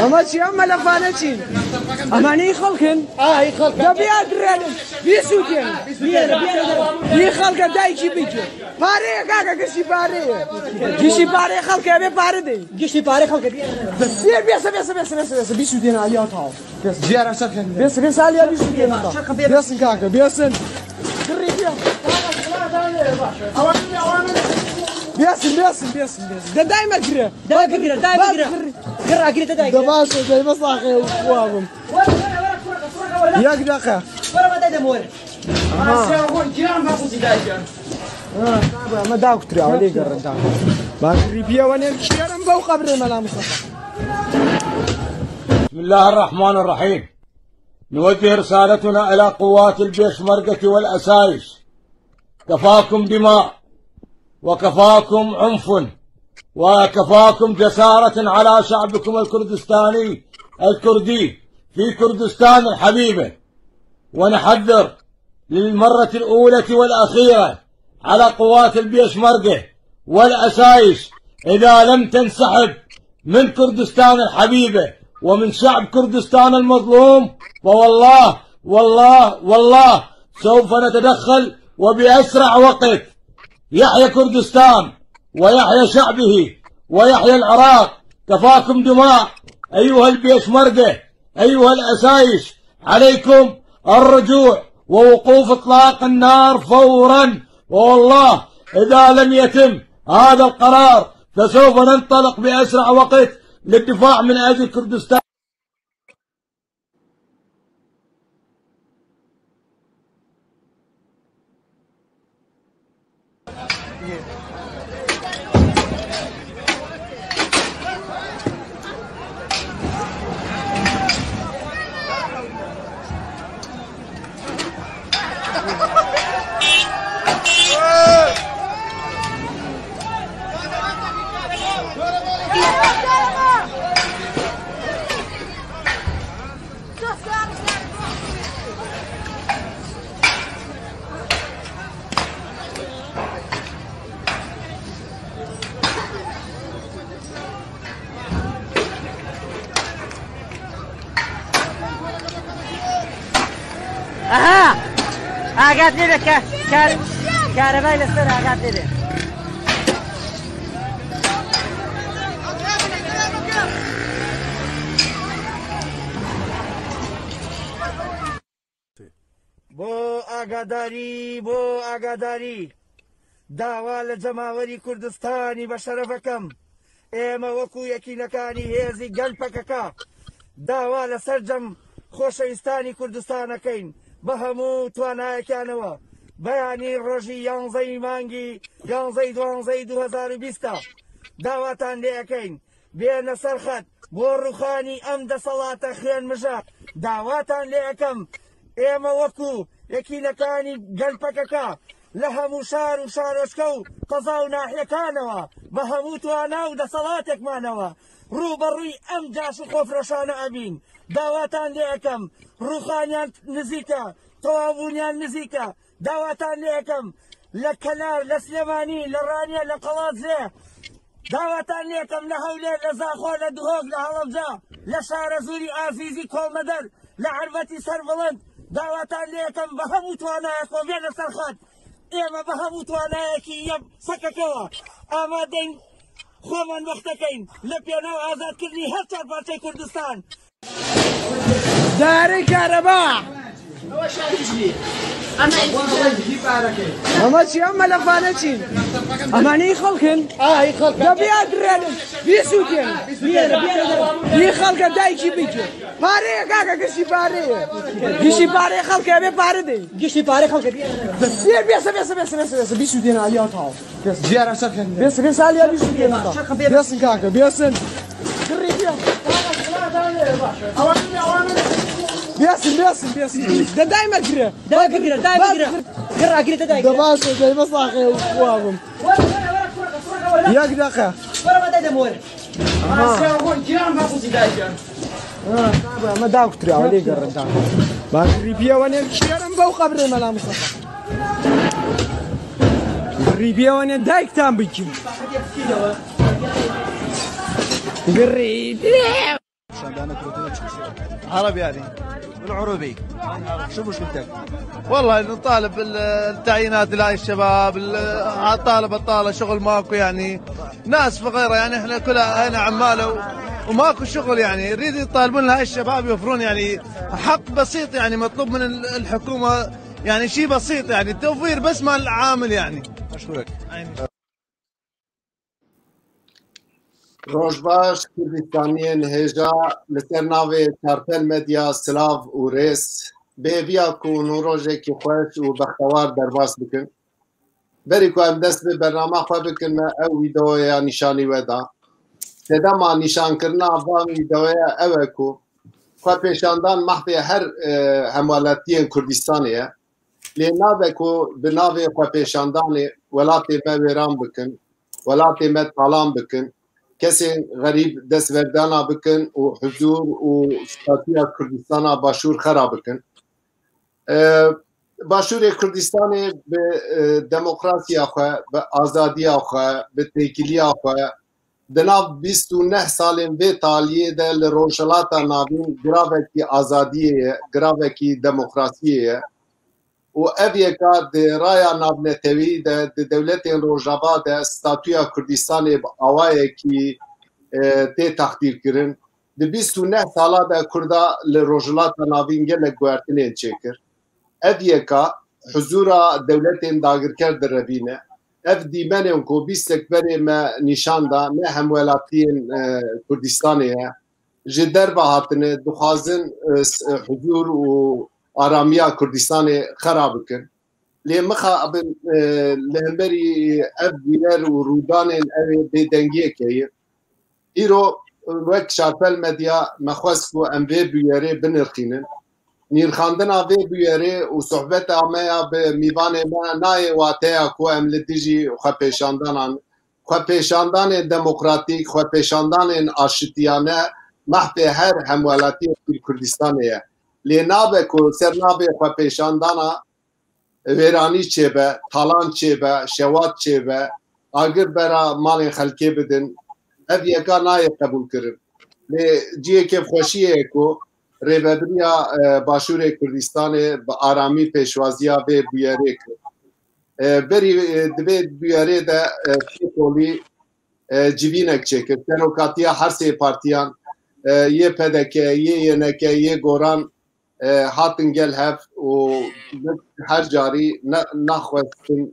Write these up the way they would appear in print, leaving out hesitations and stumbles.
اما چی هم ملفانه چین اما نی خلکن دا بیاد ردن بیسوکن بی خلک دای چی بیچه پاره کاکا کشی پاره خلکه بی پاره دی کشی پاره خلکه بیس بیسودین آیا تاو بیس آلیا بیسودین بیسن کاکا بیسن بیسن ده دايما قرا قرا ده باش زي مصاخي وقوامهم يا قداخه ولا ما دمور ما داك تري علي قرا داك ما ريبيا وانا كشيرم بو قبر ملامس. بسم الله الرحمن الرحيم. نوجه رسالتنا إلى قوات البيشمركة والأسايس. كفاكم دماء وكفاكم عنف وكفاكم جسارة على شعبكم الكردي في كردستان الحبيبة، ونحذر للمرة الأولى والأخيرة على قوات البيشمركة والأسايس إذا لم تنسحب من كردستان الحبيبة ومن شعب كردستان المظلوم فوالله والله والله سوف نتدخل وبأسرع وقت. يحيى كردستان ويحيى شعبه ويحيى العراق. كفاكم دماء أيها البيشمركة أيها الأسايس، عليكم الرجوع ووقوف إطلاق النار فورا، والله إذا لم يتم هذا القرار فسوف ننطلق بأسرع وقت للدفاع من أجل كردستان. اها اقعد لي كهرباء للسر اقعد لي بو اگاداری داوا لجماوری کردستانی بشرفکم اما وکو یکینکانی هێزی گەلپەکەکە داوا لەسەرجەم خۆشەویستانی کوردستانەکەین بە هەموو توانایەکانەوە بەیانی ڕۆژی 11 مانگی 11 2020 داواتان لێ ئەەکەین بێنە سەرخەت بۆ ڕوخانی ئەم دەسەڵاتە خوێنمژە داواتان لێ ئەەکەم ئێمە وەکو یەکینەکانی گەلپەکەکە لە هەموو شار و شارۆچکە و قەزا و ناحیەکانەوە بە هەموو توانا و دەسەڵاتێکمانەوە ڕوبەڕووی ئەم جاش و خۆفرۆشانە ئەبین. داواتان لێ ئەەکەم ڕوخانیان نزیکە تەواوبوونیان نزیکە. داواتان لێ ئەەکەم لە کەنار لە سلێمانی لە ڕانیە لە قەڵاتزێ داواتان لێ ئەەکەم لە هەولێر لە زاخۆ لە دهۆک لە هەڵەبجە لە شارە زووری ئافیزی کۆڵمەدەر لە عەربەتی سەربڵند داواتان لێ ئەەکەم بە هەموو توانایەکەوە بێنە سەرخەت. ئێمە بە هەموو توانایەکی یەم سەکەکەوە ئامادەین خۆمان وەختەکەین لە پێناو ئازادکردنی هەر چوار پارچەی کوردستان. داري كهرباء اما شي هم ملفانه چين اما ني خلكن دا بیاد ردن بیسوکن بی خلک دای چی بیچه پاره کاکا کشی پاره خلکه بی پاره دی کشی پاره خلکه بیس بیسودین آلیا تاو بیس آلیا بیسودین بیسن کاکا بیسن بیسن ده دايما قرا ده باش زي مصاخي وقوامهم يا قداخه ولا ما دمور ما داك تري علي قرا داك ما ريبيا وانا كشيرم بو قبر ملامس ريبيا وانا دايك تام بيجي قريت عربي يعني العروبي شو مشكلتك؟ والله نطالب التعيينات لهاي الشباب، طالب الطالة شغل ماكو يعني، ناس فقيرة يعني، احنا كلها هنا عمالة وماكو شغل يعني، يريد يطالبون هاي الشباب يوفرون يعني حق بسيط يعني، مطلوب من الحكومة يعني شيء بسيط يعني، توفير بس مال العامل يعني. اشكرك. روجباش کردستانیان هجا لسر ناوی چارپل مدیا سلاو و ریس بهویا کو نوروژه کی خوش و بختوار درباس بکن بری کو ام دست به برنامه خواه بکن او ویدئویا نشانی ودا سدا ما نشان کرنا با ویدئویا او کو خواه پیشاندان محبه هر هموالتی کردستانیه لینا بکو بناوی خواه پیشاندان ولاتی ما ویران بکن ولاتی ما طالان بکن کسی غریب دست وردانا بکن و حضور و ستاتیا کردستان باشور خراب بکن باشور کردستان به دموکراسی خواه به آزادی خواه به تکیلی خواه دناب 29 سال به تالیه ده لروشلاتا نابین گراوه کی آزادیه گراوه کی دموکراسیه و اویکا ده رایا نابنتوی ده دولت روجاوا ده ستاتویا کردستان آوائه کی تی تخدیر کرن ده 29 سالا ده کردا لروجلاتا نابین گلک گوارتنین چکر اویکا حضورا دولت داگرکر در ربینه اف دیمنه کو بیستک بری ما نشان دا ما همولاتین کردستانیه جدر با هاتنه دخوازن حضور و آرامیا کردستان خراب کن لی مخا ابن لهمبری اف دیلر و رودان اوی بیدنگیه که ایرو وقت شارپل مدیا مخواست کو ام وی بیاره بنرخینن نیرخاندن آوی بیاره و صحبت آمیا به میوان ما نای واته کو ام لدیجی خواه پیشاندان دموکراتیک خواه پیشاندان آشتیانه محب هر هموالاتی کردستانیه لی نابه کو سر نابه خواه پیشاندانا ویرانی چه به تالان چه به شوات چه به آگر برا مال خلکی بدن اف یکا نای قبول کرن لی جیه که خوشیه کو ریبریا باشور کردستان با آرامی پیشوازیا به بیاره کرد بری دبی بیاره ده فیکولی جوینک چکر تروکاتیا هر سه پارتیان یه پدکه یه نکه یه گوران هاتن گل هف و هر جاری نخواستن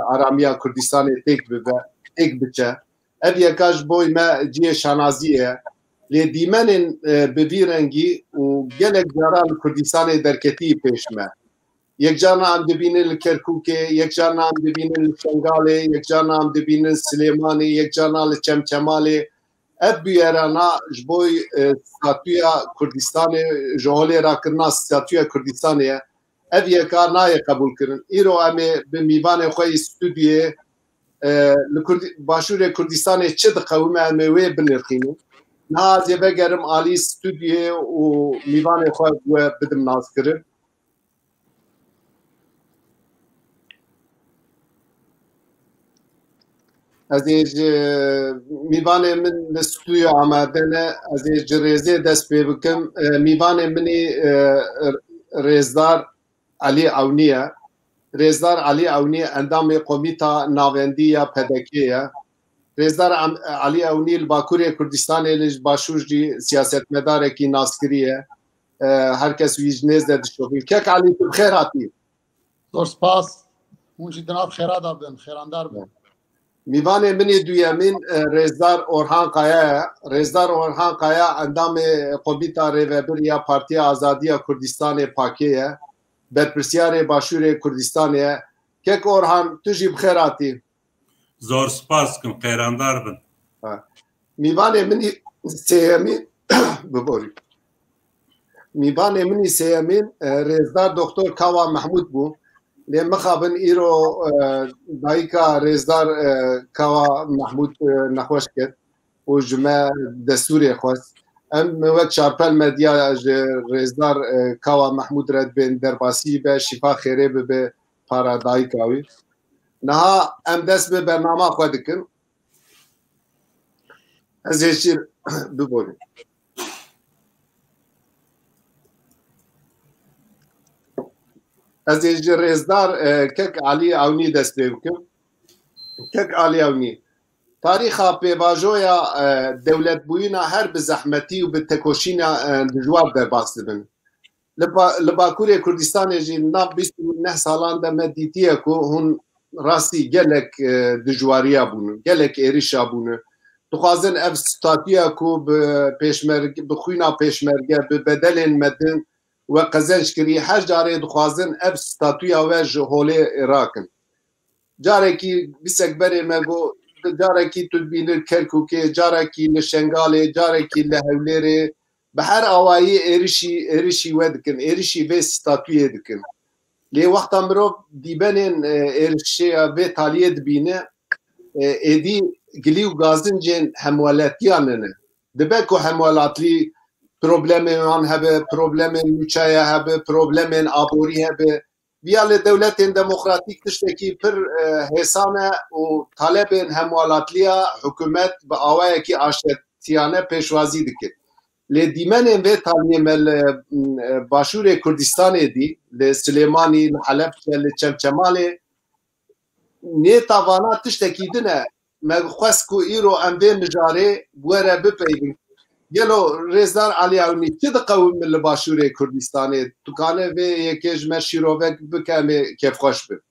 آرامیا کردستان تک بچه اف یکاش بوی ما جیه شانازیه لی دیمنن ببیرنگی و گلک جاران کردستان درکتی پیش ما یک جانا هم دبینن لکرکوکه یک جانا هم دبینن لشنگاله یک جانا هم دبینن سلیمانی یک جانا لچمچماله اف بیارانا جبوی ستاتویا کردستان جهولی را کرنا ستاتویا کردستانیه اف یکار نای قبول کرن ایرو همه به میوان خوی استودیه باشور کردستان چه دقومه همه وی بنرخینه نازی بگرم آلی استودیه و میوان خوی بدم ناز کرن از ایج میوان من استودیو آماده نه از ایج ریزه دست پی بکم میوان منی ریزدار علی اونیه ریزدار علی اونی اندام قومیتا ناوندی یا پدکیه ریزدار علی اونی الباکوری کردستان لیج باشوجی سیاست مداره کی ناسکریه هر کس ویج نزد دشوفی که علی بخیر آتی زور سپاس اونجی جناب خیرات آبدن خیراندار بن میوان منی دویمین ریزدار اورهان قایا اندام قومیتا ریوبریا پارتی آزادی کردستان پاکیه برپرسیار باشور کردستانیه که اورهان توجی بخیر آتی زور سپاس کم خیراندار بن میوان منی سیمین ببوری میوان منی سیمین ریزدار دکتر کاوا محمود بو لی مخابن ایرو دایکا ریزدار کاوا محمود نخوش کرد و جمع دستوری خواست ام وقت شارپل مدیا ریزدار کاوا محمود رد بین درباسی به شفا خیره به پارا دایکاوی نها ام دست به برنامه خود کن از هیچی ببوریم از هیچی رزدار کک علی اونی دست بکم کک علی اونی تاریخا پیواژویا دولت بوینا هر به زحمتی و به تکوشینا جواب در باس دبن لباکوری کردستان جی ناب 29 سالان ده مدیتیه که هون راستی گلک دجواریا بونه گلک ایریشا بونه دخوازن اف ستاتیا که بخوینا پیشمرگه به بدل مدن و قزنج کری هر جاره دخوازن اف ستاتیا و جهوله عراقن جاره کی بیسک بره مگو جاره کی تدبینر کرکوکه جاره کی لشنگاله جاره کی لحولره به هر آوایی ایریشی ودکن ایریشی به ستاتویه دکن لی وقتا مرو دیبنین ایریشی به تالیه دبینه ایدی گلیو گازنجین هموالاتیاننه دبه که هموالاتلی پروبلم هبه پروبلم نوچایه هبه پروبلم آبوری هبه ویال دولت دموکراتیک تشتکی پر حسانه و طالب هموالاتلیا حکومت به آوایی که آشتیانه پیشوازی دکن لی دیمن و تالیه مل باشور کردستان دی لی سلیمانی لحلب لی چمچمالی نیتا وانا تشتکی دنه مخواست که ایرو انده نجاره بوره بپیدن گلو رزدار علی اونی چه دقوم مل باشور کردستان توکانه و یکیش مرشیروک بکمه کف خوش بید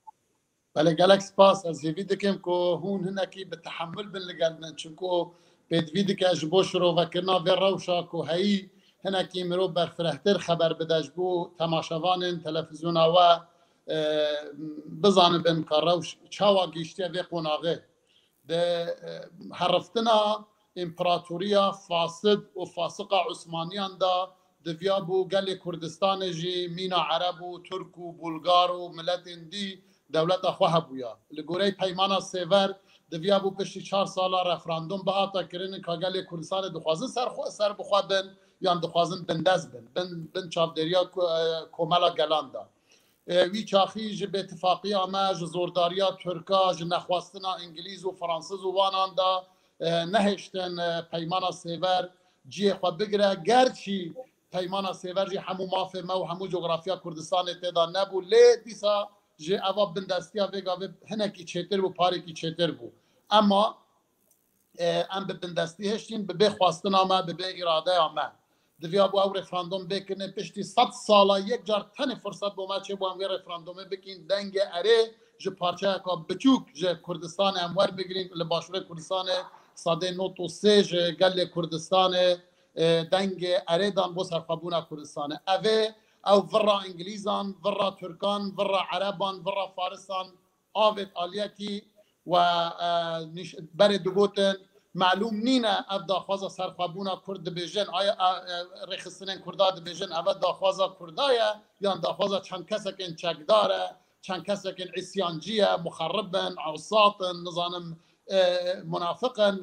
بله گلک سپاس از ویدی کم که هون هنکی به تحمل بن لگلن چونکو بید ویدی که اجبو شروع وکرنا و روشا که هایی هنکی مرو برفرهتر خبر بدش بو تماشاوان تلفزیون و بزانه بن که روش چاوا گیشتی و قناغه ده حرفتنا امپراتوریا فاسد و فاسق عثمانیان دا دویا بو گل کردستان جی مینا عرب و ترک و بلغار و ملت دی دولت خواه بویا لگوره پیمانا سیور دویا بو پشتی 4 سالا رفراندوم با آتا کرن که گل کردستان دخوازن سر بخواه بن یا دخوازن بندز بن چافدریا کوملا گلان دا وی چاخی جه به اتفاقی آمه جه زورداریا ترکا جه نخواستنا انگلیز و فرانسیز و وانان دا نهشتن پیمانا سیور جیه خود بگره گرچی پیمانا سیور جه همو مافهمه و همو جغرافیا کردستان تیدا نبو لی دیسا جه اوه بندستیا ویگا هنکی چیتر بو پارکی چیتر بو اما ام به بندستی هشتین به خواستن آمه به اراده آمه دویا بو او رفراندوم بکنه پشتی 100 سالا یک جار تن فرصت بو ما چه بو هم رفراندومه بکن دنگ اره جه پارچه که بچوک جه کردستان امور بگیرین لباشور کردستان ساده نوت و سه جه گل کردستان دنگ اره دان بو سرخوابونا کردستان اوه او ورا انگلیزان ورا ترکان ورا عربان ورا فارسان آوید آلیکی و بر دوگوتن معلوم نینه اف داخوازا سرخوابونا کرد بیجن آیا رخصتنین کردا بیجن اف داخوازا کردایه یا داخوازا چند کسکن چکداره چند کسکن عصیانجیه مخربن عوصاتن نظام منافقن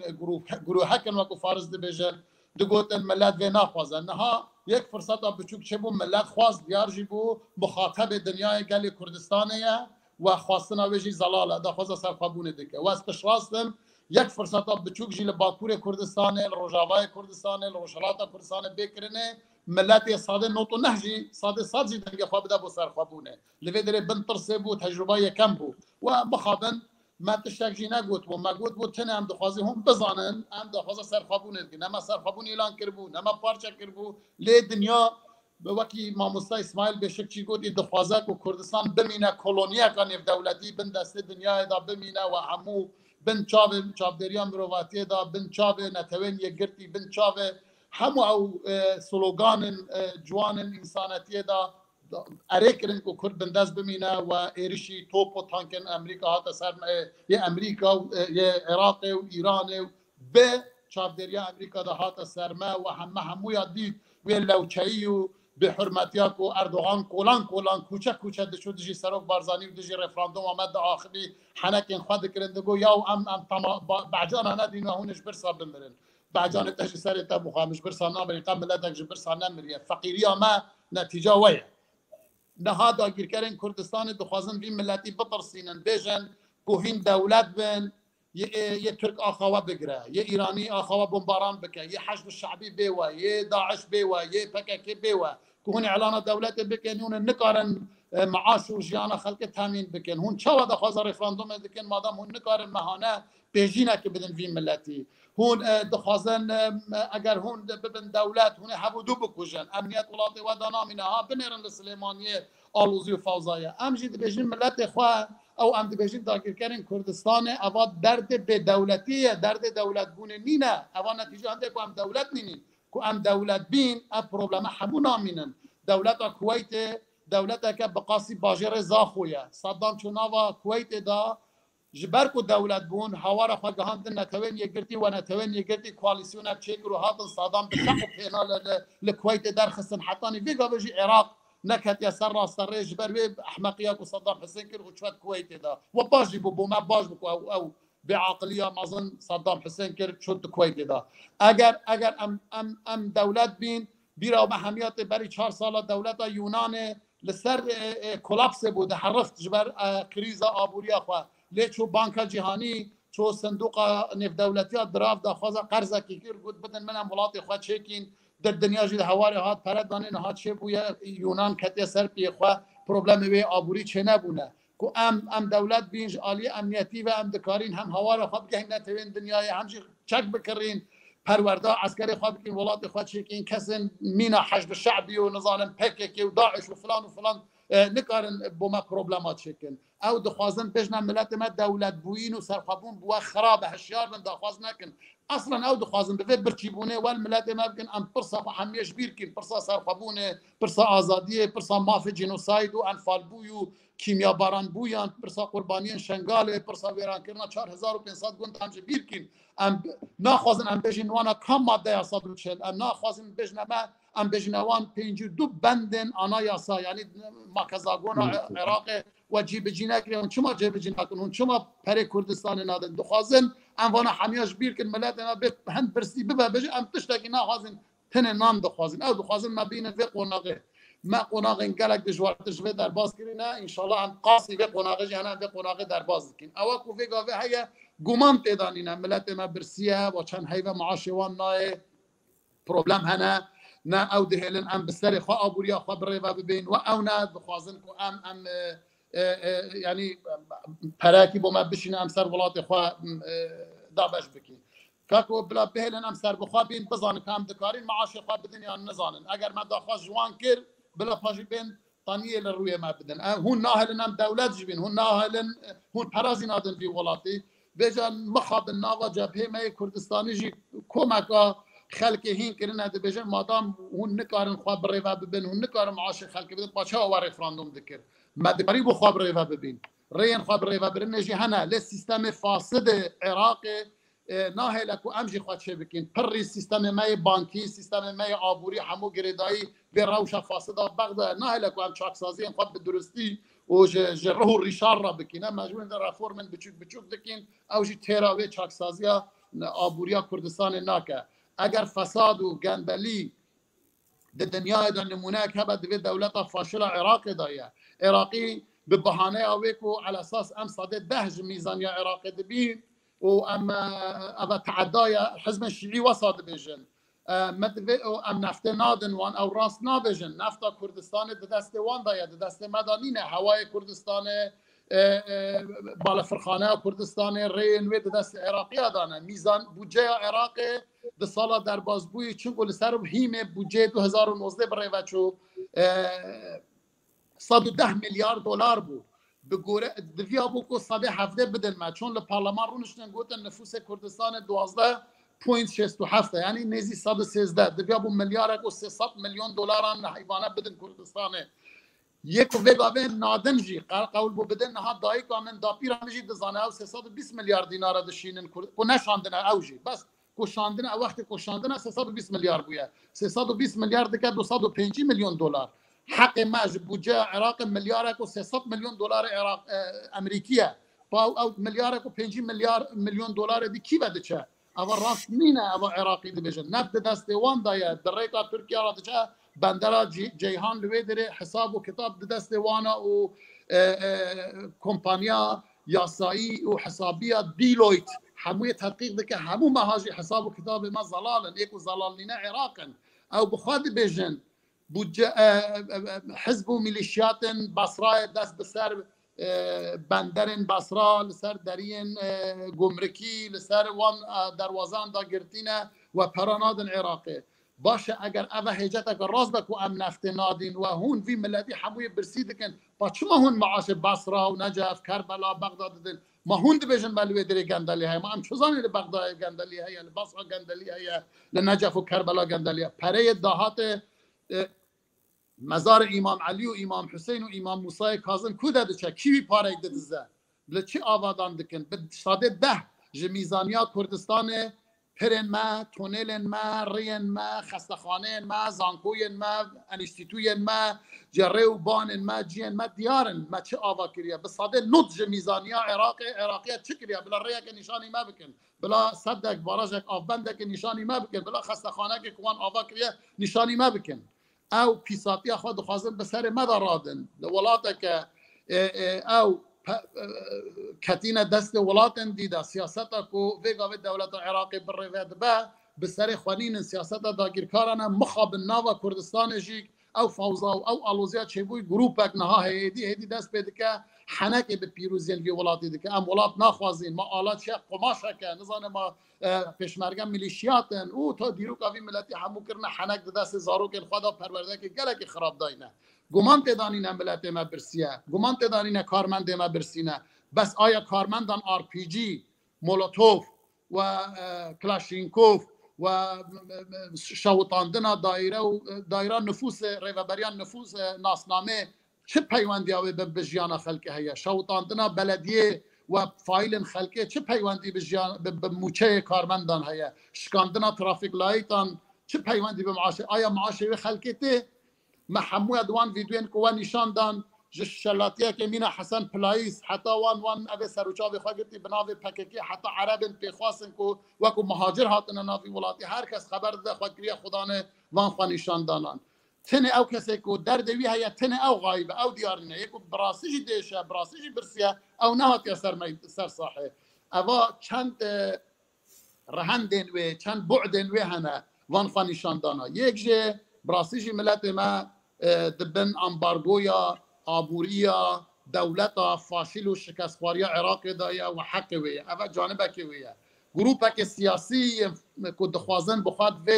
گروهکن وکو فارس بیجن دگوتن ملت و ناخوازن نها یک فرصت بچوک چه بو ملت خواست دیار جی بو مخاطب دنیای گل کردستانیه و خواستنا ویجی زلاله داخوازا سرخوابونه دکه و استشراستن یک فرصت بچوک جیل باکور کردستان روجاوای کردستان روشلات کردستان بکرنه ملت ساده نوتو نهجی ساده سازی دنگ خواب ده بو سرخوابونه لوی دره بن ترسه بو تجربه یکم بو و بخابن ما تشتاق جی نگوت بو ما گوت بو تنه هم دخوازی هم بزانن هم دخوازه سرخوابونه دکی نما سرخوابون اعلان کربو نما پارچه کربو لی دنیا به وکی ماموستا اسماعیل بشک چی گوتی دخوازه که کردستان بمینه کلونیه کنیف دولتی بن دست دنیای دا بمینه و همو بن چاودریا مرواتی دا بن چاو نتوین یگرتی بن چاو همو او سلوگان جوان انسانیتی دا اره کرن که کرد بنداز بمینه و ایرشی توپ و تانکن امریکا هاتا سر یه امریکا و یه عراق و ایران و به چاودریا امریکا دا هاتا سرمه و همو یاد دید و لوچهی و به حرمتیات و اردوغان کولان کوچه دشو دجی سروک بارزانی و دجی رفراندوم آمد آخری حنکین خود کرنده گو یا ام بعجان انا دینو هونش برسا بمرن بعجان تجی سر تا مخامش برسا نامری تا ملتک جی برسا نمریه فقیری آما نتیجه ویه نها دا گیر کرن کردستان دخوازن بین ملتی بطرسینن بیجن کوهین دولت بین یه ترک آخوا بگیره، یه ایرانی آخوا بمباران بکه، یه حشد شعبی بیوه، یه داعش بیوه، یه پکک بیوه که هون اعلان دولت بکن، هون نکارن معاش و جیان خلق تامین بکن، هون چه وقت خواست رفراندوم دکن مادام هون نکارن مهانه بیجینه که بدن وی ملتی، هون دخوازن اگر هون ببن دولت هون حبودو بکوژن، امنیت ولاتی و دانامینه ها بنیرن لسلیمانیه آلوزی و فوزایه، امجی دبیجین ملت خواه او ام دبیجین داگیرکرین کردستان اوا درد به دولتیه، درد دولت بونه نینه، اوا نتیجه هنده که ام دولت نینین، که ام دولت بین ام پروبلم حبو نامینن، دولت کویت دولت که بقاسی باجر زاخویه، صدام چوناوا کویت دا جبر کو دولت بون هوار خواهند نتوین یگرتی و نتوین یگرتی کوالیسیون چک رو هاتن صدام بتاعو پینا لکویت در خسن حتانی ویگا بجی عراق نكت يا سر راس الريج بروي احمقيات وصدام حسين كر وشوات كويت دا وباجي بو ما باج بكو او بعقليه ما اظن صدام حسين كر شد كويت دا اگر ام دولت بين بيرا ومحميات بري 4 سال دولت يونان لسر كولابس بود حرفت جبر كريزا ابوريا خو ليشو بانكا جهاني شو صندوق نف دولتي دراف دا خوازا قرضه كير بود بدن من ملاطي خو تشيكين در دنیا جد هواری هات پرد دانه نهات چه بویا یونان کتی سر پی خواه پروبلم وی آبوری چه نبونه که ام دولت بینج عالی امنیتی و ام دکارین هم هوار خواه بگه نتوین دنیای همچی چک بکرین پرورده عسکری خواه بکین ولات خواه چکین کسین مینا حشد شعبی و نظام پککی و داعش و فلان نکارن بوما پروبلمات شکن او دخوازن بجنا ملت ما دولت بوین و سرخابون بوا خراب هشیار من دخواز نکن اصلا او دخوازن بفید برچیبونه والملت ما بکن ام پرسا حمیش بیرکن پرسا سرخابونه پرسا آزادیه پرسا مافی جنوساید و انفال بوی و کیمیا باران بویان پرسا قربانیان شنگاله پرسا ویران کرنا 4500 گند همچه بیرکن ام ناخوازن ام بجن وانا کم ماده یا صدر چل ام ناخوازن بجن ما ام بجنوان 52 بندن آنا یاسا یعنی ماکزاگون عراق و جیب جینا کردن چما جیب جینا کنن چما پر کردستان نادن دخوازن ام وانا حمیاش بیر کن ملت ما به هند برسی ببا بج ام تشتاکی ناخوازن تن نام دخوازن او دخوازن ما بین و قناقه ما قناقه گلک دجوار تشوه در باز کردن ان شاء الله ام قاسی و قناقه جهان و قناقه در باز کن او کو فی گاوه هيا گمان تدانینا ملت ما برسیه و چند هیو معاشوان نای پروبلم هنه نه او دهلن ام بسر خو ابوریا خو بره و ببین و او نه بخوازن کو ام يعني پراکی با ما بشین ام سر ولات خو دابش بکی کاکو بلا بهلن ام سر بخو بین بزان کام دکارین معاش خو بدن یا نزانن اگر ما داخل جوان کر بلا پاجی بین طانیه لروی ما بدن هون ناهلن ام دولت جبین هون ناهلن هون پرازی نادن في ولاتی بجان مخاب الناوا جبهه ما کردستانی جی کمکا خلق هین کرن ده بجن مادام هون نکارن خواب ریوا ببین هون نکارن معاش خلق بدن باچه و رفراندوم دکر مدبری بو خواب ریوا ببین رین خواب ریوا برن نجی هنه لسیستم فاسد عراق ناهلکو امجی خواد چه بکین پری سیستم مای بانکی سیستم مای آبوری همو گریدایی به روش فاسد بغداد ناهلکو ام چاکسازی خواب به درستی و جره ریشار را بکینه مجبور در رفورمن بچوک دکین او جی تراوی چاکسازی آبوریا کردستان ناکه اگر فساد و گندلی در دنیا در نمونه که بعد دوی دولت فاشل عراق دایه عراقی به بهانه اویکو على اساس ام صاده 10 میزانیا عراق دبی و ام تعدای حزب شیعی وساد بجن مدوی ام نفت نادن وان او راست نابجن نفت کردستان دست وان دایه دست مدانینه هوای کردستان بالا فرخانه کردستان رین و دست عراقی دانه میزان بودجه عراق ده سال در بازبوی چون گل سر هیم بودجه 2019 برای وچو 110 میلیارد دلار بود به گوره دویا بو کو 117 بدل ما چون لپارلمان رو نشون گفتن نفوس کردستان 12.67 یعنی نزی 113 دویا بو میلیارد و 300 میلیون دلار ان حیوانات بدن کردستان یک وگاوه نادنجی قول بو بدن نها دایی کامن دا پیرامجی دزانه او 320 میلیارد دینار دشینن کو نشاندن اوجی بس کوشاندن وقتی کوشاندن 320 میلیارد بوده 320 میلیارد که 205 میلیون دلار حق ماج بودجه عراق میلیارد و 300 میلیون دلار عراق امریکیه با او میلیارد و 5 میلیون دلار دی کی بده چه اول راست نینه اول عراقی دی بجن نفت دست وان دایه دریقا ترکیه را چه بندر جیهان لوی داره حساب و کتاب دست وانا و کمپانیا یاسایی و حسابیه دیلویت هموی تحقیق دکه همو مهاجی حساب و کتاب ما زلالن ایکو زلالینه عراقن او بخواد بیجن حزب و میلیشیاتن بصره دست بسر بندرن بصره لسر درین گمرکی لسر وان دروازان دا گرتینه و پرانادن عراقی باشه اگر اوه هجت اگر راز بکو ام نفت نادین و هون وی ملتی حموی برسی دکن با چما هون معاش بصره و نجف کربلا بغداد دن ما هون بیجن بلوی دری گندلی های ما هم چوزانی لبغداد گندلی های لبصره گندلی های لنجف و کربلا گندلی های پره دهات مزار امام علی و امام حسین و امام موسی کاظم کو داده چه کی پاره دزه بل چی آوادان دکن به ساده ده جمیزانیا کردستان پرن ما تونلن ما رین ما خستخانه ما زانکوین ما انستیتوین ما جره و بانن ما جین ما دیارن ما چه آوا کریه به ساده نوت جمیزانیا عراقیه چه کریه بلا ریا که نشانی ما بکن بلا صدق باراجک آفبنده که نشانی ما بکن بلا خستخانه که کوان آوا کریه نشانی ما بکن او پیساتی خود خوازن به سر مدارادن ولات که او کتین دست ولاتن دیده سیاست کو ویگا و دولت عراقی بروید به سر خوانین سیاست داگیرکارانه مخاب ناوا کردستان جیک او فوزا او آلوزیا چه بوی گروپک نها هیدی دست بده که حنک به پیروزین وی ولاتی ده که ام ولات نخوازین ما آلات چه قماشه که نزانه ما پشمرگم میلیشیاتن او تا دیرو کافی ملتی همو کرنه حنک دست زاروک خدا پرورده که گلک خراب داینه گمان تدانینه ملت ما برسیه گمان تدانینه کارمند ما برسینه بس آیا کارمندان آر پی جی مولوتوف و کلاشینکوف و شوطاندنا دایره نفوس ریوبریان نفوس ناسنامه چه پیوندی آوی به جیان خلقه هیا شوطاندنا بلدیه و فایل خلقه چه پیوندی به موچه کارمندان هیا شکاندنا ترافیک لایتان چه پیوندی به معاشه آیا معاشه خلقه ته محمود ادوان ویدیوین که نشان دان شلاتیه که مینا حسن پلایس حتی وان اوه سروچاوی خواه گرتی بناوی پککی حتی عربن پیخواستن که وکو مهاجر هاتن ناوی ولاتی هر کس خبر ده خواه کریه خدانه وان خواه نشان دانان تن او کسی که دردوی هیا تن او غایبه او دیارنه یکو براسیجی دیشه براسیجی برسیه او نهاتی سر صاحه اوه چند رهندن و چند بعدن و هنه وان خواه نشان دانان یک جه براسیجی ملت ما دبن امبارگویا آبوریا دولتا فاشل و شکستخواریا عراق دایا و حق ویه اوه جانبه که ویه گروپک سیاسی که دخوازن بخواد و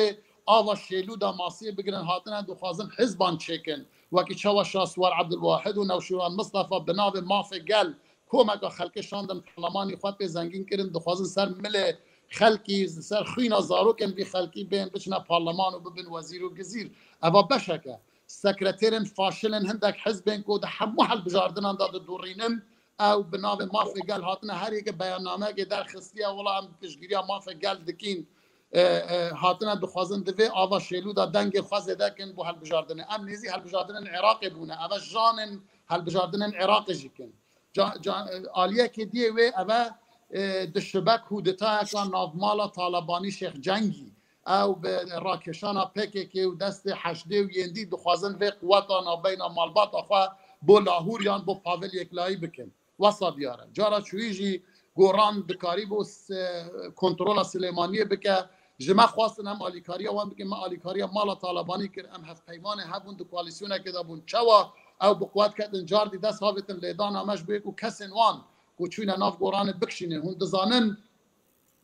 آوا شیلو دا ماسی بگرن هاتنه دخوازن حزبان چکن وکی چوا شاسوار عبدالواحد و نوشیروان مصطفى بناو مافی گل کومکا خلق شاندن پارلمانی خود به زنگین کرن دخوازن سر مل خلقی سر خوینا زاروکن بی خلقی بین بچنه پارلمان و ببین وزیر و گزیر اوه بشکه سکرتیرن فاشلن هندک حزبن کو ده همو حل بجاردنان داد دورینن او بناو مافی گل هاتنه هر یک بیاننامه که در خستیه ولا هم پشگیری مافی گل دکین هاتنه دخوازن دوی آوا شیلو دا دنگ خوازه دکن بو حل بجاردنه ام نیزی حل بجاردنن عراق بونه اوه جانن حل بجاردنن عراق جیکن آلیه که دیه وی اوه دشبک هودتا اکان نافمالا طالبانی شیخ جنگی او به راکشان پکه و دست حشده و یندی دخوازن به قوتانا بین مالبات آخوا بو لاهور یان بو پاول یکلایی بکن وسط بیاره جارا چویجی گوران دکاری بو کنترول سلیمانیه بکه جمع خواستن هم آلیکاریا وان بکن ما آلیکاریا مالا طالبانی کر ام هفت پیمان هبون دو کوالیسیونه که دابون چوا او بقوت کتن جاردی دست هاویتن لیدان همش بگو کسین وان کوچوینه ناف گوران بکشینه هون دزانن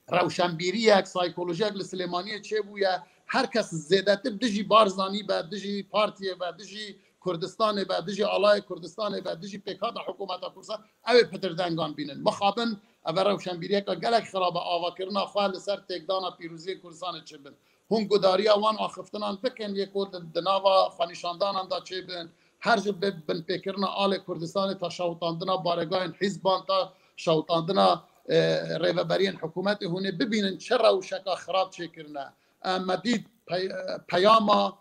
روشنبیری یک سایکولوژی یک سلیمانی چه بویه هر کس زیادتر دژی بارزانی به دژی پارتیه و دژی کردستان و دژی آلای کردستان و دژی پیکات حکومت کردستان او پتردنگان بینن مخابن او روشنبیری که گلک خراب آوا کرنا خواه سر تکدان پیروزی کردستان چه بین هم گداری وان آخفتنان بکن یک دناوا خانشاندان دا چه بین هر جو بن پیکرنا آل کردستان تا شوطاندنا بارگاه حزبان تا شوطاندنا ریوبریان حکومت هونه ببینن چه روشکا خراب چه کرنه مدید پیاما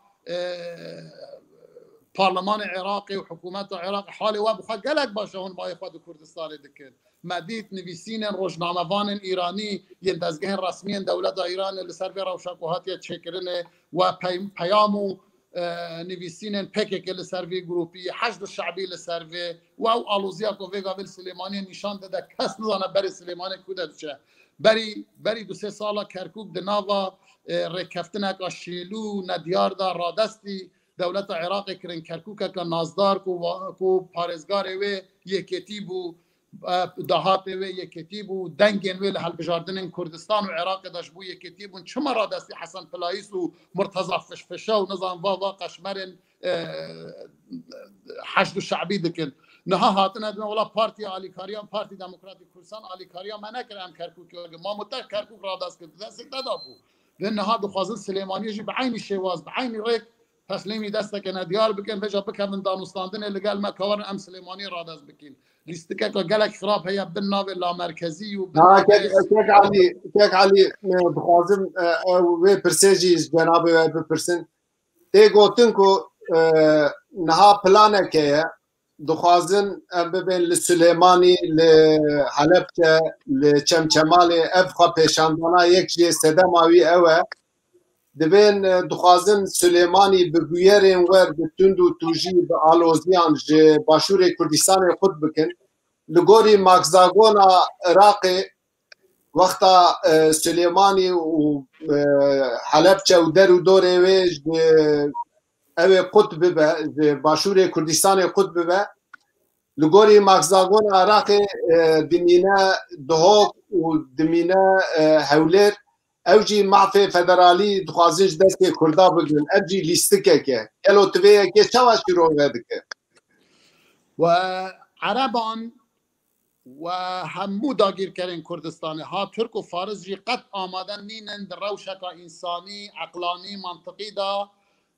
پارلمان عراقی و حکومت عراق حال و بخواه گلک باشه هون مای خود کردستان دکن مدید نویسین روزنامه‌وان ایرانی ین دزگه رسمی دولت ایران لسر به روشکوهات چه کرنه و پیامو نویسین پکک لسروی گروپی حشد شعبی لسروی و او آلوزیا کو ویگا ویل سلیمانی نشان داده کس ندانه بر سلیمانی کودت چه بری 2-3 سالا کرکوک د ناوا رکفتنک شیلو ندیار دا رادستی دولت عراق کرن کرکوک که نازدار کو پارزگار و یکیتی بو دهات و یکیتی بو دنگن و لحل بجاردن کردستان و عراق داش بو یکیتی بون چما رادستی حسن پلایس و مرتضی فشفشه و نظام واوا قشمرن حشد شعبی دکن نها هاتن ادم ولا پارتی آلیکاریا پارتی دموکراتی کردستان آلیکاریا من نکردم کرکوک ما متک کرکوک رادست کرد دست دادابو لان هذا خازن سليماني يجي بعين الشواز بعين ريك تسليمي دستك انا ديار بكن بجا بكن من دانستاندن اللي قال ما كورن ام سليماني رادز بكين ليستكك قالك خراب هي بالناف لا مركزي كيك علي بخازن و برسيجي جناب بپرسن تي گوتنكو نها پلانك هي دخوازن ببین لسلیمانی لحلبچه لچمچمالی افخا پیشاندانا یک جه سدماوی اوه دبین دخوازن سلیمانی بگویرین ور بتند و توجی به آلوزیان جه باشور کردستان خود بکن لگوری ماکزاگونا عراقی وقتا سلیمانی و حلبچه و در و دور اوه اوه قطب به باشور کردستان قطب به لگوری مغزاگون عراق دمینه دهوک و دمینه هولر اوجی معفی فدرالی دخوازنش دست کردا بگن اوجی لیستکه که کلو تویه که چوا شروع ویده که و عربان و همو داگیر کرن کردستان ها ترک و فارس جی قد آمدن نینن در روشک انسانی عقلانی منطقی دا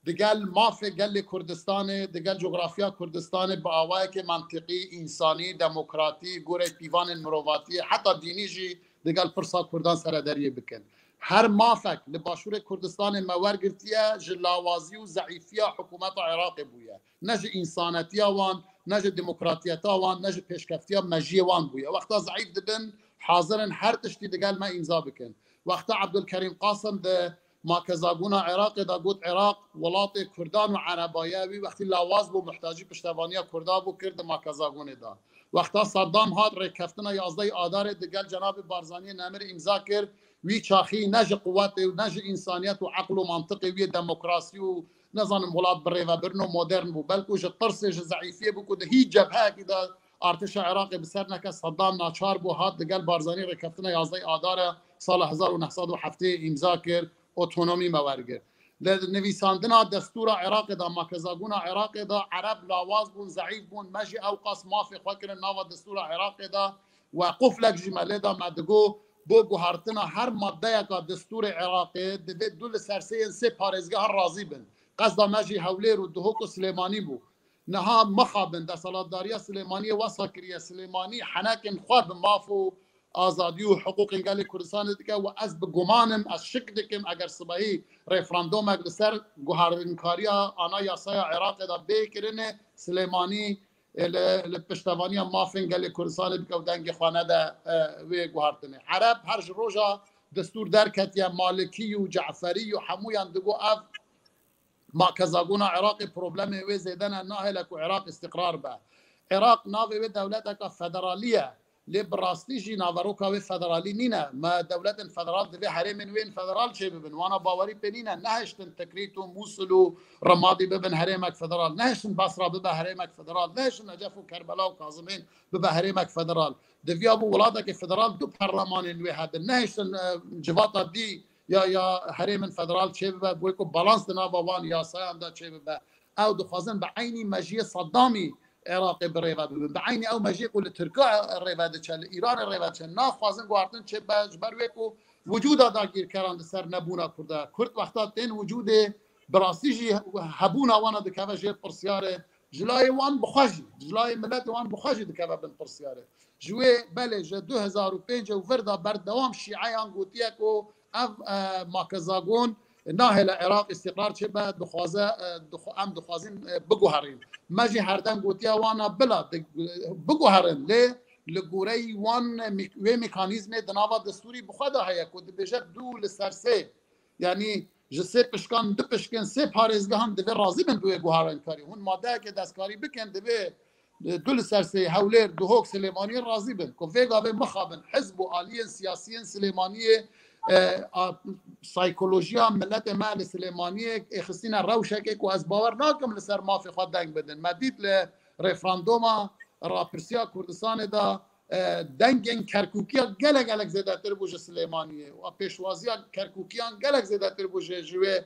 دگل مافه گل کردستان دگل جغرافیا کردستان با آوائه که منطقی انسانی دموکراتی گوره پیوان مروواتی حتی دینی جی دگل پرسا کردان سردریه بکن هر مافک لباشور کردستان مورگرتیه جلاوازی و ضعیفیه حکومت عراق بویه نج انسانیتی وان نج دموکراتیتا وان نج پیشکفتیا مجیه وان بویه وقتا ضعیف دبن حاضرن هر تشتی دگل ما امضا بکن وقتا عبدالکریم قاسم ده ما كزاغونا عراق دا قلت عراق ولات كردان وعربايا وقت لاواز بو محتاجي پشتوانيا كردا بو كرد ما كزاغون دا وقتا صدام هاد ركفتنا 11 آذار دقل جناب بارزاني نامر امضا كر وي چاخي نج قوات ونج انسانيت وعقل ومنطقي وي ديمقراسي ونظام ولات بريفا برنو مودرن بو بلكو جطرس ضعيفيه بو كده هي جبهه كده ارتش عراق بسرنا صدام ناچار بو هاد دقل بارزاني ركفتنا 11 آذار سال 1907 امضا كر اتونومی مورگر نویساندنا دستور عراق دا ماکزاگونا عراق دا عرب لاواز بون ضعیف بون مجی اوقاس مافی خوکر ناوا دستور عراق دا و قفلک جمله دا مدگو بو گوهارتنا هر ماده یکا دستور عراق دوی دول سرسه سه پارزگاه ها راضی بن قصدا مجی حولیر و دهوک و سلیمانی بو نها مخابن دا سالاتداری سلیمانی وصا کریه سلیمانی حنکن خواب مافو آزادی و حقوق انگل کردستان دیگه و از بگمانم از شک دکم اگر صبحی ریفراندوم اگر سر گوهرنکاریا آنا یاسای عراق دا بیکرنه سلیمانی لپشتوانی ماف انگل کردستان دیگه و دنگ خانه دا وی گوهرتنه عرب هر روزا دستور درکت یا مالکی و جعفری و حمویان دیگو اف ما کزاگونا عراق پروبلم وی زیدن ناهلک و عراق استقرار به عراق ناوی و دولت که فدرالیه لبراستی جی ناوروکا و فدرالی نینه ما دولت فدرال دوی حریم وین فدرال چه ببن وانا باوری پنینه نهشتن تکریت و موصل و رمادی ببن حریمک فدرال نهشتن بصره ببن حریمک فدرال نهشتن نجف و کربلا و کاظمین ببن حریمک فدرال دوی ابو ولاده که فدرال دو پرلمان وی هد نهشتن جواتا دی یا حریم فدرال چه ببن بویکو بالانس دنا باوان یا سایان دا چه ببن او دخوازن به عینی مجیه صدامی عراق بريفاد بعيني او ماجي يقول تركيا الريفاد تشال ايران الريفاد تشال ناخوازن گوارتن چه برويكو وجود داگير كران سر نبونا كردا كرد وقتا تن وجود براسيجي هبونا وانا دكاوا جي برسياره جلاي وان بخاجي جلاي ملت وان بخاجي دكاوا بن برسياره جوي بلج 2005 وفردا بردوام شيعيان غوتيكو اف ماكزاغون ناهل العراق استقرار چه بعد دخوازه ام دخوازين بگوهرين ماجي هردن گوتيا وانا بلا بگوهرن له لگوري وان و ميكانيزم دناوا دستوري بخدا هيا كود بجد دو لسرسه يعني جسه پشکان دو پشکن سه پارزگاهان دوی راضی بن دوی گوهرن کاری هون ماده که دستکاری بکن دوی دول سرسي هولير دهوك سليماني راضي بن كوفيغا بمخابن حزب آليين سياسيين سليمانية سايكولوژیا ملت مال سلیمانی اخسینا روشک کو از باور ناکم لسر ما في خود دنگ بدن مدید ل رفراندوما راپرسیا کردستان دا دنگن کرکوکیا گلک زیاده تر بوجه سلیمانیه و پیشوازیا کرکوکیان گلک زیاده تر بوجه جوه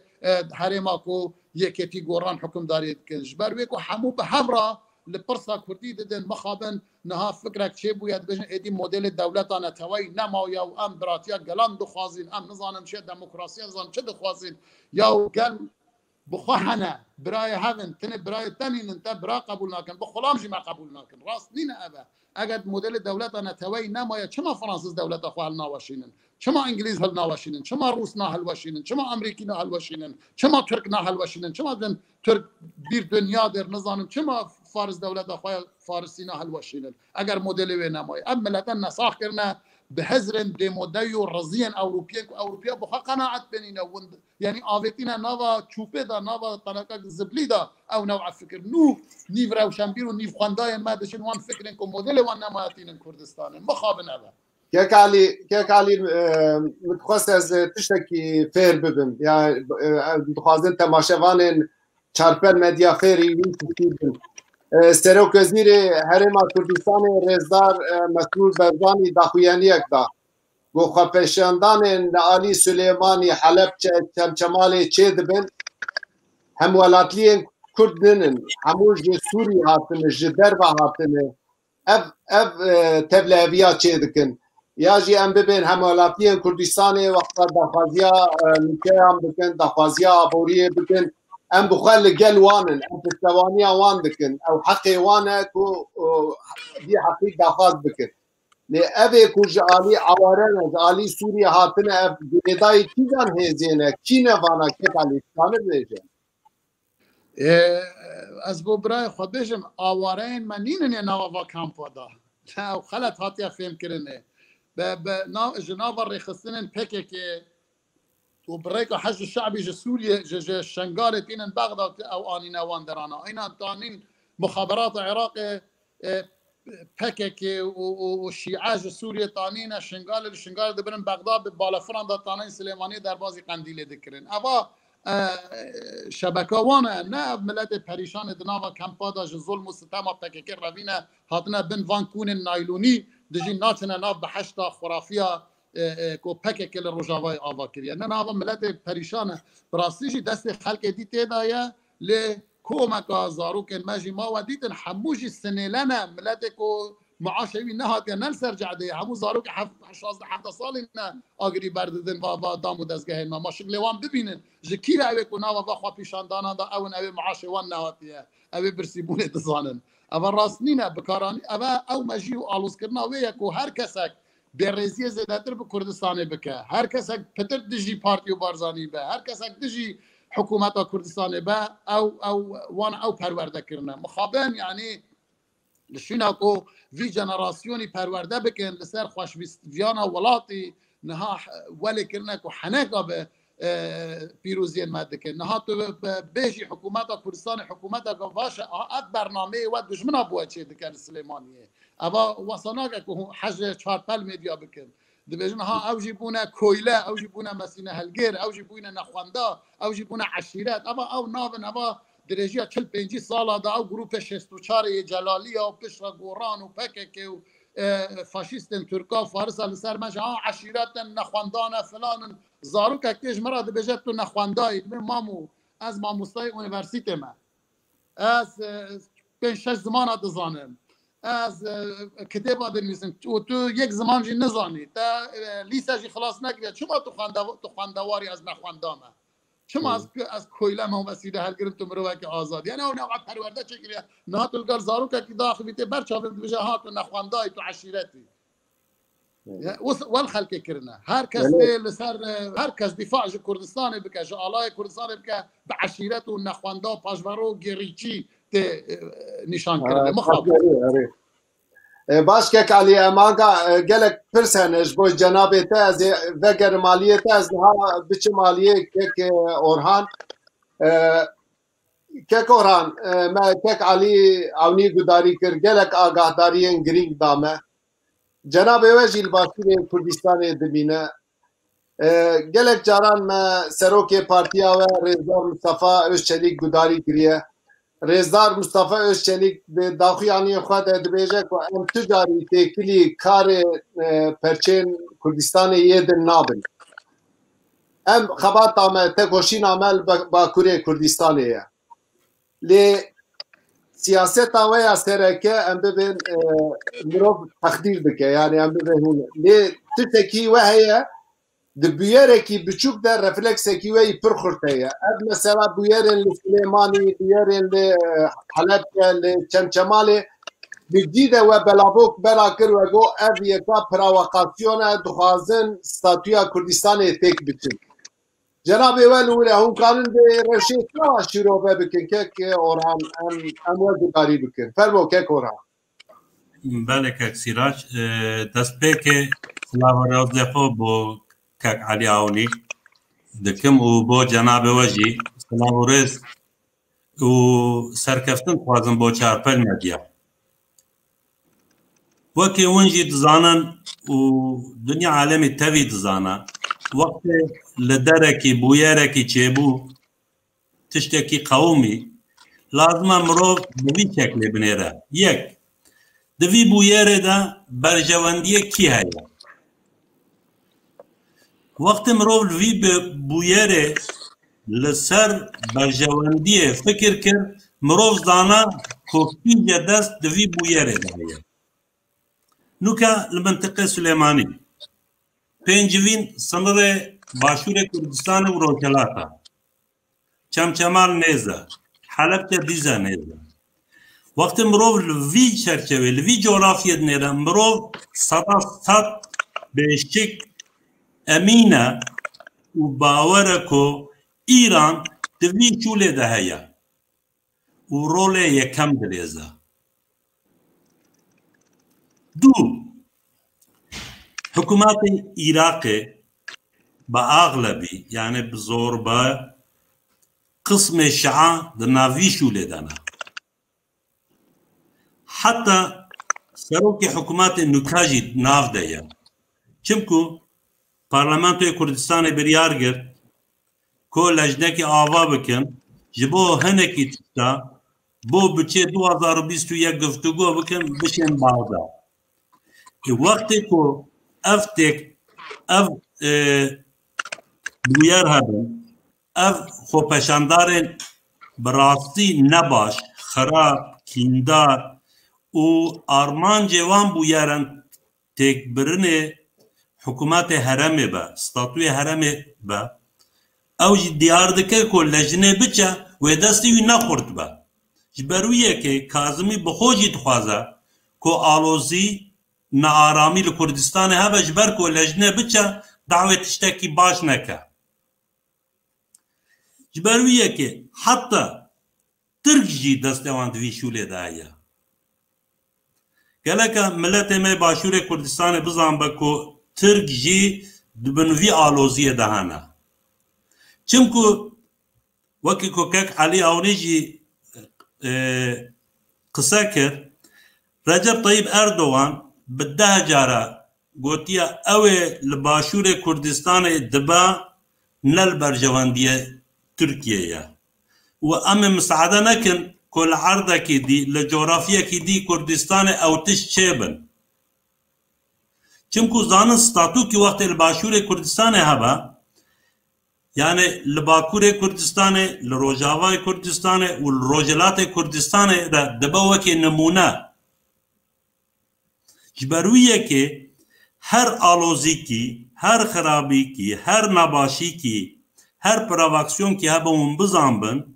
حرما کو یکیتی گوران حکم دارید کنج بروی کو همو به همراه لپرسا کردی ددن مخابن نها فکرک چه باید بجن ادی مدل دولتانه توی نمایا و ام براتیا گلان دخوازین ام نظانم چه دموکراسی نظام چه دخوازین یا گل بخوهنه برای هفن تنه برای تنین انت برا قبول نکن بخلام جمع قبول نکن راست نینه ابا اگر مدل دولتانه توی نمایا چما فرانسیس دولت خوال نواشینن چما انگلیز هل نواشینن چما روس نه هل واشینن چما امریکی نه هل واشینن چما ترک نه هل واشینن چما دن ترک بیر دنیا در نظام چما فارس دولت خواه فارسی نه هل واشینن اگر مدل و نمای ام ملتا نساخ کرنا به حزرن دمودی و رزین اروپیا بخوا قناعت بینین یعنی آویتینا نوا چوپه دا نوا تنکا زبلی دا او نوع فکر نیو روشنبیر و نیو خواندای ما دشن وان فکرین که مدل وان نمایتین کردستان مخابن اوه كيك علي متخصص از تشتكي فير ببن يعني متخصص تماشاوان چارپل مدیا فيري وين سروک وزیر حرم کردستان رزدار مسئول برزانی داخویانی اکدا گو خپشاندان علی سلیمانی حلب چمچمال چه دبن هم ولاتلی کردنن هموش سوری هاتن جدر و هاتن اف تبلیغیا چه دکن یا جی ام ببین هم ولاتلی کردستان وقت دخوازیا نیکه هم بکن دخوازیا عبوریه بکن ام بخل قال وانن ام بالثوانيه وان دكن او حقي وانا كو دي حقيقه خاص بكن لابي كوج علي عوارنا علي سوريا هاتنا بدايه كيزان هزينه كينا وانا كيف علي كان بيجي از بو برای خود بشم آوارین منین نوا کامپا دا او خلط هاتیا فهم کرنه به جناب رخصتن پکه که وبريكو حج الشعبي سوريا شنغارة تين بغداد او اني نوان درانا اين تانين مخابرات العراق بكك والشيعة سوريا تانين شنغار دبرن بغداد بالافران دا تانين سليماني دربازي قنديل ذكرن اوا شبكه وانا نه ملت پریشان دناوا کمپا دا ظلم و ستم بكك روينا هاتنا بن وان كون النايلوني دجي ناتنا ناف بحشتا خرافيه کو پکه کل روجاوای آوا کریه نه آوا ملت پریشانه براستیشی دست خلق دیته دایا ل کومک آزارو که ماجی ما و دیتن حموشی سنیلنه ملت کو معاشوی نهات که نل سرجع ده همو زارو که 16 سالی نه آگری برددن و دامو دزگه ما شکل وان ببینن جکیر اوه کنا و خوا پیشاندانا دا اون اوه معاشوان نهاتیه اوه برسیبونه دزانن اوه راست نینه بکارانی اوه او مجی و آلوز کرنا اوه یکو هر کسک برزیه زیادتر به کردستان بکه هر کس پتر دجی پارتی و بارزانی به هر کس دجی حکومت کردستان به او وان او پرورده کرنه مخابن یعنی لشینا کو وی جنراسیونی پرورده بکن لسر خوشبیستیانا ولاتی نها ولی کرنه کو حنکا به پیروزی مدکن نها تو بیشی حکومت کردستان حکومت گواش اد برنامه و دشمنا بوده چه دکن سلیمانیه اما وصلنا که حج چارپل میدیا بکن دبیجن ها او جیبونه کویله او جیبونه مسینه هلگیر او جیبونه نخواندا او جیبونه عشیرت اما او نابن اما درجه 45 ساله دا او گروپ 64 جلالی و پشرا گوران و پکک و فاشیستن ترکا فارس لسر مجا عشیرت نخواندان فلان زارو که کش مرا دبیجت تو نخواندای مامو از ماموستای اونیورسیته ما از 5-6 زمان دزانم از کتاب بنویسم تو یک زمان جی نزانی تا لیسه جی خلاص نکرد چما تو خواندواری از نخواندامه چما از کویله ما وسیله هر گرم تو مروه که آزاد یعنی اون وقت پرورده چکریه نه تو الگار زارو که داخل بیته برچاوه بشه ها تو نخواندای تو عشیرتی والخلق کرنا هر کس لسر هر کس دفاع جو کردستان بکه جو آلای کردستان بکه به عشیرت و نخواندا پاجورو گریچی نشان کرده مخابر باش که علی امانگا گلک پرسنش بوش جناب تاز وگر مالیه تاز ها بچ مالیه که اورهان کک اوران ما کک علی اونی گداری کر گلک آگاهداری گرینگ دامه جناب وزیر باشی کردستان دبینه گلک جاران ما سروک پارتیا و رزدار مصطفی özçelik گداری کریه رزدار مصطفی özçelik داخویانی خود دبیجه که ام تجاری تکلی کار پرچین کردستان یدن نابن ام خبات آمه تکوشین عمل با کوری کردستانیه لی سیاست آویا سرکه ام ببین مروف تقدیر دکه یعنی ام ببین هونه لی تتکی وحیه دبیارکی بچوک در رفلکسکی وی پرخورتیه اب مثلا بیارن لسلیمانی بیارن لحلب لچمچمالی بجیده و بلابوک برا کر و گو اف یکا پراوکاسیون دخوازن ستاتویا کردستان تک بچن جناب اول هم کانون به رشید نه شروع بکن که اوران ام وزاری بکن فرمو که اوران بله که سیراج دست به که خلاف خو بو که علی آونی دکم و با جناب وجی خلاف رز و سرکفتن خوازن با چارپل مدیا وکی ونجی دزانن و دنیا عالمی تاوی دزانا وقت لدرکی بویرکی چه بو تشتکی قومی لازم مروف دوی شکل بنیره یک دوی بویره دا برجواندی کی هیا وقت مروف دوی بویره لسر برجواندی فکر کرد مروف زانا کوکی جدست دوی بویره دا هیا نوکا لمنطقه سلیمانی پنجوین سنر باشور کردستان و روکلاتا چمچمال نیزه حلب تا دیزه نیزه وقت مروف لوی چرچوه لوی جغرافیت نیره مروف صد بشک امینه و باوره که ایران دوی چوله ده هیا و روله یکم دریزه دو حکومت عراق با اغلبی یعنی بزور با قسم شیعه در ناوی شوله دانا حتی سروک حکومت نکاجی ناو دیا چمکو پارلمانتوی کردستان بریار گرد که لجنه که آوا بکن جبو هنکی تکتا بو بچه 2021 گفتگو بکن بشن بعدا وقتی که افتک اف بویر هبن اف خوپشاندارن براستی نباش خراب کیندار و آرمان جوان بویرن تک برنه حکومت حرمه با ستاتوی حرمه با او دیار دکه که لجنه بچه و دستی وی نخورد با جبرویه که کازمی بخوجی تخوازه که آلوزی نارامی لکردستان ها بجبر کو لجنه بچه دعوت اشتاکی باش نکه جبرویه که حتی ترک جی دستوان دوی شوله دایا گله که ملت ما باشور کردستان بزن با که ترک جی دبنوی آلوزی دهانه چمکو وکی که کک علی آونی جی قصه کرد رجب طیب اردوغان بده جارا گوتیا اوه لباشور کردستان دبا نل برجواندیه ترکیه یا و ام مساعده نکن کل عرضه کی دی لجغرافیه کی دی کردستان اوتش چیبن چمکو زانن ستاتو کی وقت لباشور کردستان هبا یعنی لباکور کردستان لروجاوای کردستان و لروجلات کردستان دبا وکی نمونه جبرویه که هر آلوزی کی هر خرابی کی هر نباشی کی هر پراواکسیون کی هبا اون بزنبن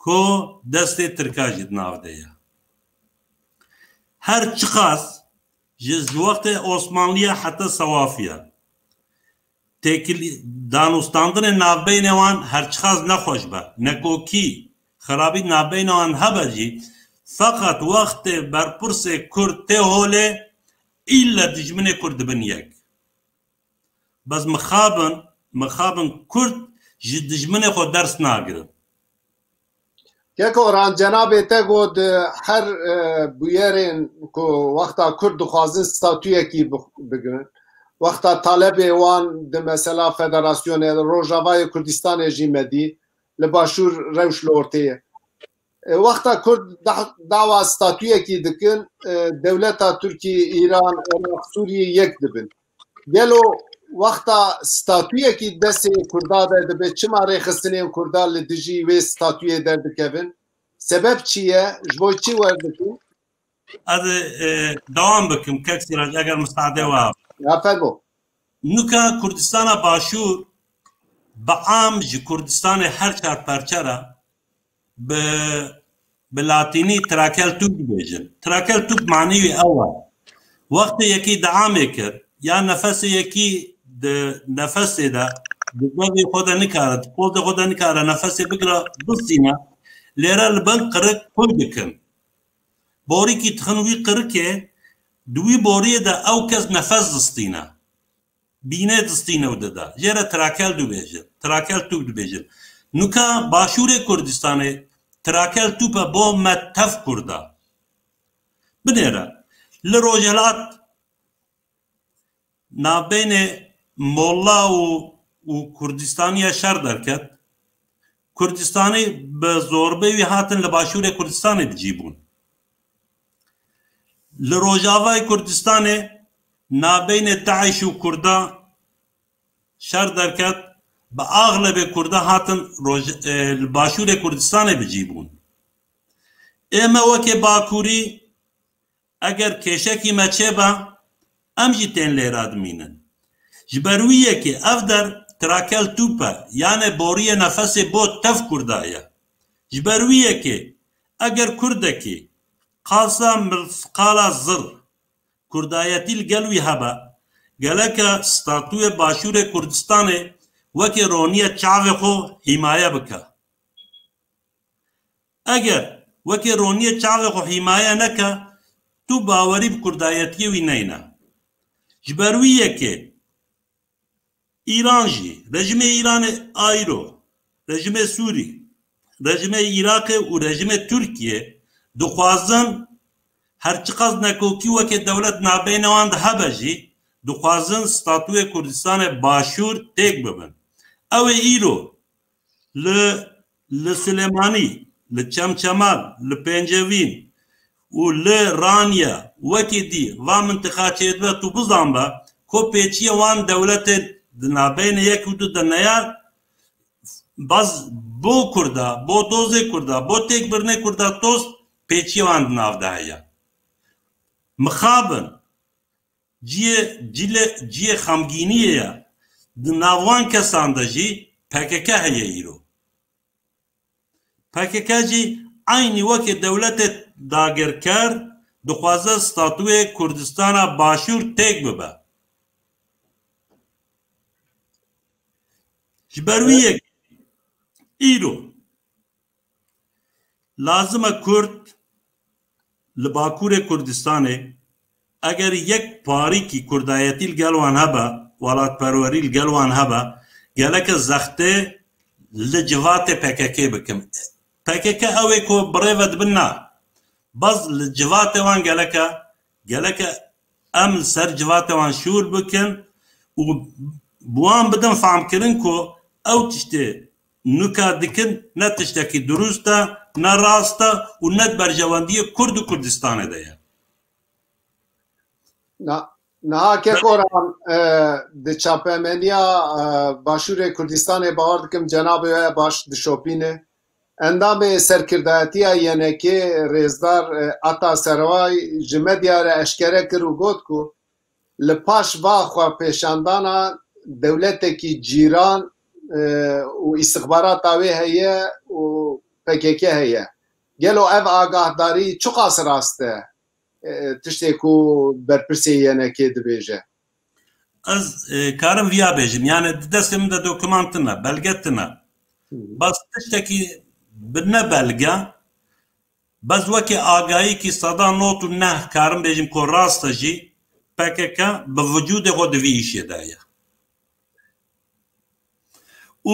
که دست ترکاجید نافده یا هر چخاص جز وقت عثمانلیه حتی صوافیه تکلی دانستاندن نابین وان هر چخاص نخوش با نکوکی خرابی نابین وان هبا جی فقط وقت برپرس کرد ته هوله إلا دجمنة كرد بنياك بس مخابن كرد جد دجمنة خو درس ناقر كيكوران جنابي تقود هر بويرين كو وقتا كرد خوازن ستاتوية كي بگرن وقتا طالبي وان ده مثلا فدراسيون روجاواي كردستان جيمدي لباشور روش لورتيه وقتا كرد دعوة ستاتوية كي دكن دولتا تركي ايران عراق سوريا يك دبن قالوا وقتا ستاتوية كي دسي كردا دبي چما ريخستنين كردا لدجي وي ستاتوية در دكبن سبب چیه؟ جبوی چی وردکن؟ از دوام بکم که سراج اگر مساعده و یا فرمو نوکا کردستان باشور با عام جی کردستان هر چار پرچه را به لاتینی تراکل توب بیجن تراکل توب معنی اول وقت یکی دعامه کرد یا نفس یکی نفس دا بزنی خود نکارد خود نکارد نفس بگره بسینا لیره لبن قرق کل بکن بوری کی تخنوی قرقه دوی بوری دا او کس نفس دستینا بینه دستینا وده دا جره تراکل دو بیجن تراکل توب دو بیجن نوکا باشور کردستانه تراکل توپا بو متف کرده بنیره لروجلات نابین مولا و کردستانی شر درکت کردستانی به زوربه وی هاتن لباشور کردستانی بجیبون لروجاوای کردستانی نابین داعش و کرده شر درکت با اغلب کرده هاتن باشور کردستان بجیبون اما وکی باکوری اگر کشکی مچه با امجی تین لیراد مینن جبرویه که اف در تراکل توپا یعنی بوری نفس بود تف کردایا جبرویه که اگر کرده که قاسا ملسقالا زر کردایتی الگلوی هبا گلک ستاتوی باشور کردستان وکی رونیه چاوه خو حمایه بکه اگر وکی رونیه چاوه خو حمایه نکه تو باوری بکردایتی وی نینا جبرویه که ایران جی رژیم ایران آیرو رژیم سوری رژیم عراق و رژیم ترکیه دخوازن هرچی قصد نکوکی وکی دولت نابینوان ده هبه جی دخوازن ستاتوی کردستان باشور تیک ببن او ایرو لسلیمانی لچمچمال لپنجوین و لرانیا وکی دی و منطقه چید و تو بزن با کو پیچی وان دولت نابین یک و دو دنیا باز بو کرده بو دوزه کرده بو تیک برنه کرده توست پیچی وان ناو ده هیا مخابن جیه خمگینیه یا ناوان کسان ده جی پککه هیا ایرو پککه جی aynı وقت دولت داگرکر دخوازه ستاتوی کردستان باشور تیک ببه جبرویه ایرو لازمه کرد لباکور کردستانه اگر یک پاری کی کردایتی الگلوان هبه ولات پروری الگلوان هبه گلک زخته لجوات پککه بکم پککه اوی کو بریود بنا باز لجوات وان گلک امل سر جوات وان شور بکن و بوان بدن فهم کرن کو او تشته نکا دکن نه تشته کی درسته نه راسته و نه برجواندی کرد و کردستانه ده نه که کوران ده چاپمنیا باشور کردستان باور دکم جناب باش دشوپینه اندام سرکرداتی یعنی که رزدار اتا سروای جمدیار اشکره کرو گوت کو لپاش با خو پیشاندانا دولت کی جیران و استخبارات اوی هيا و PKK هيا گلو اف آگاهداری چو قاس راسته تشتی کو برپرسی یعنی که دبیجه از کارم ویا بیجم یعنی دستم ده دوکمانتنا بلگتنا بس تشتکی بنا بلگه بس وکی آگاهی کی صدا نوت و نه کارم بیجم که راسته جی PKK به وجود خود ویشه دایا و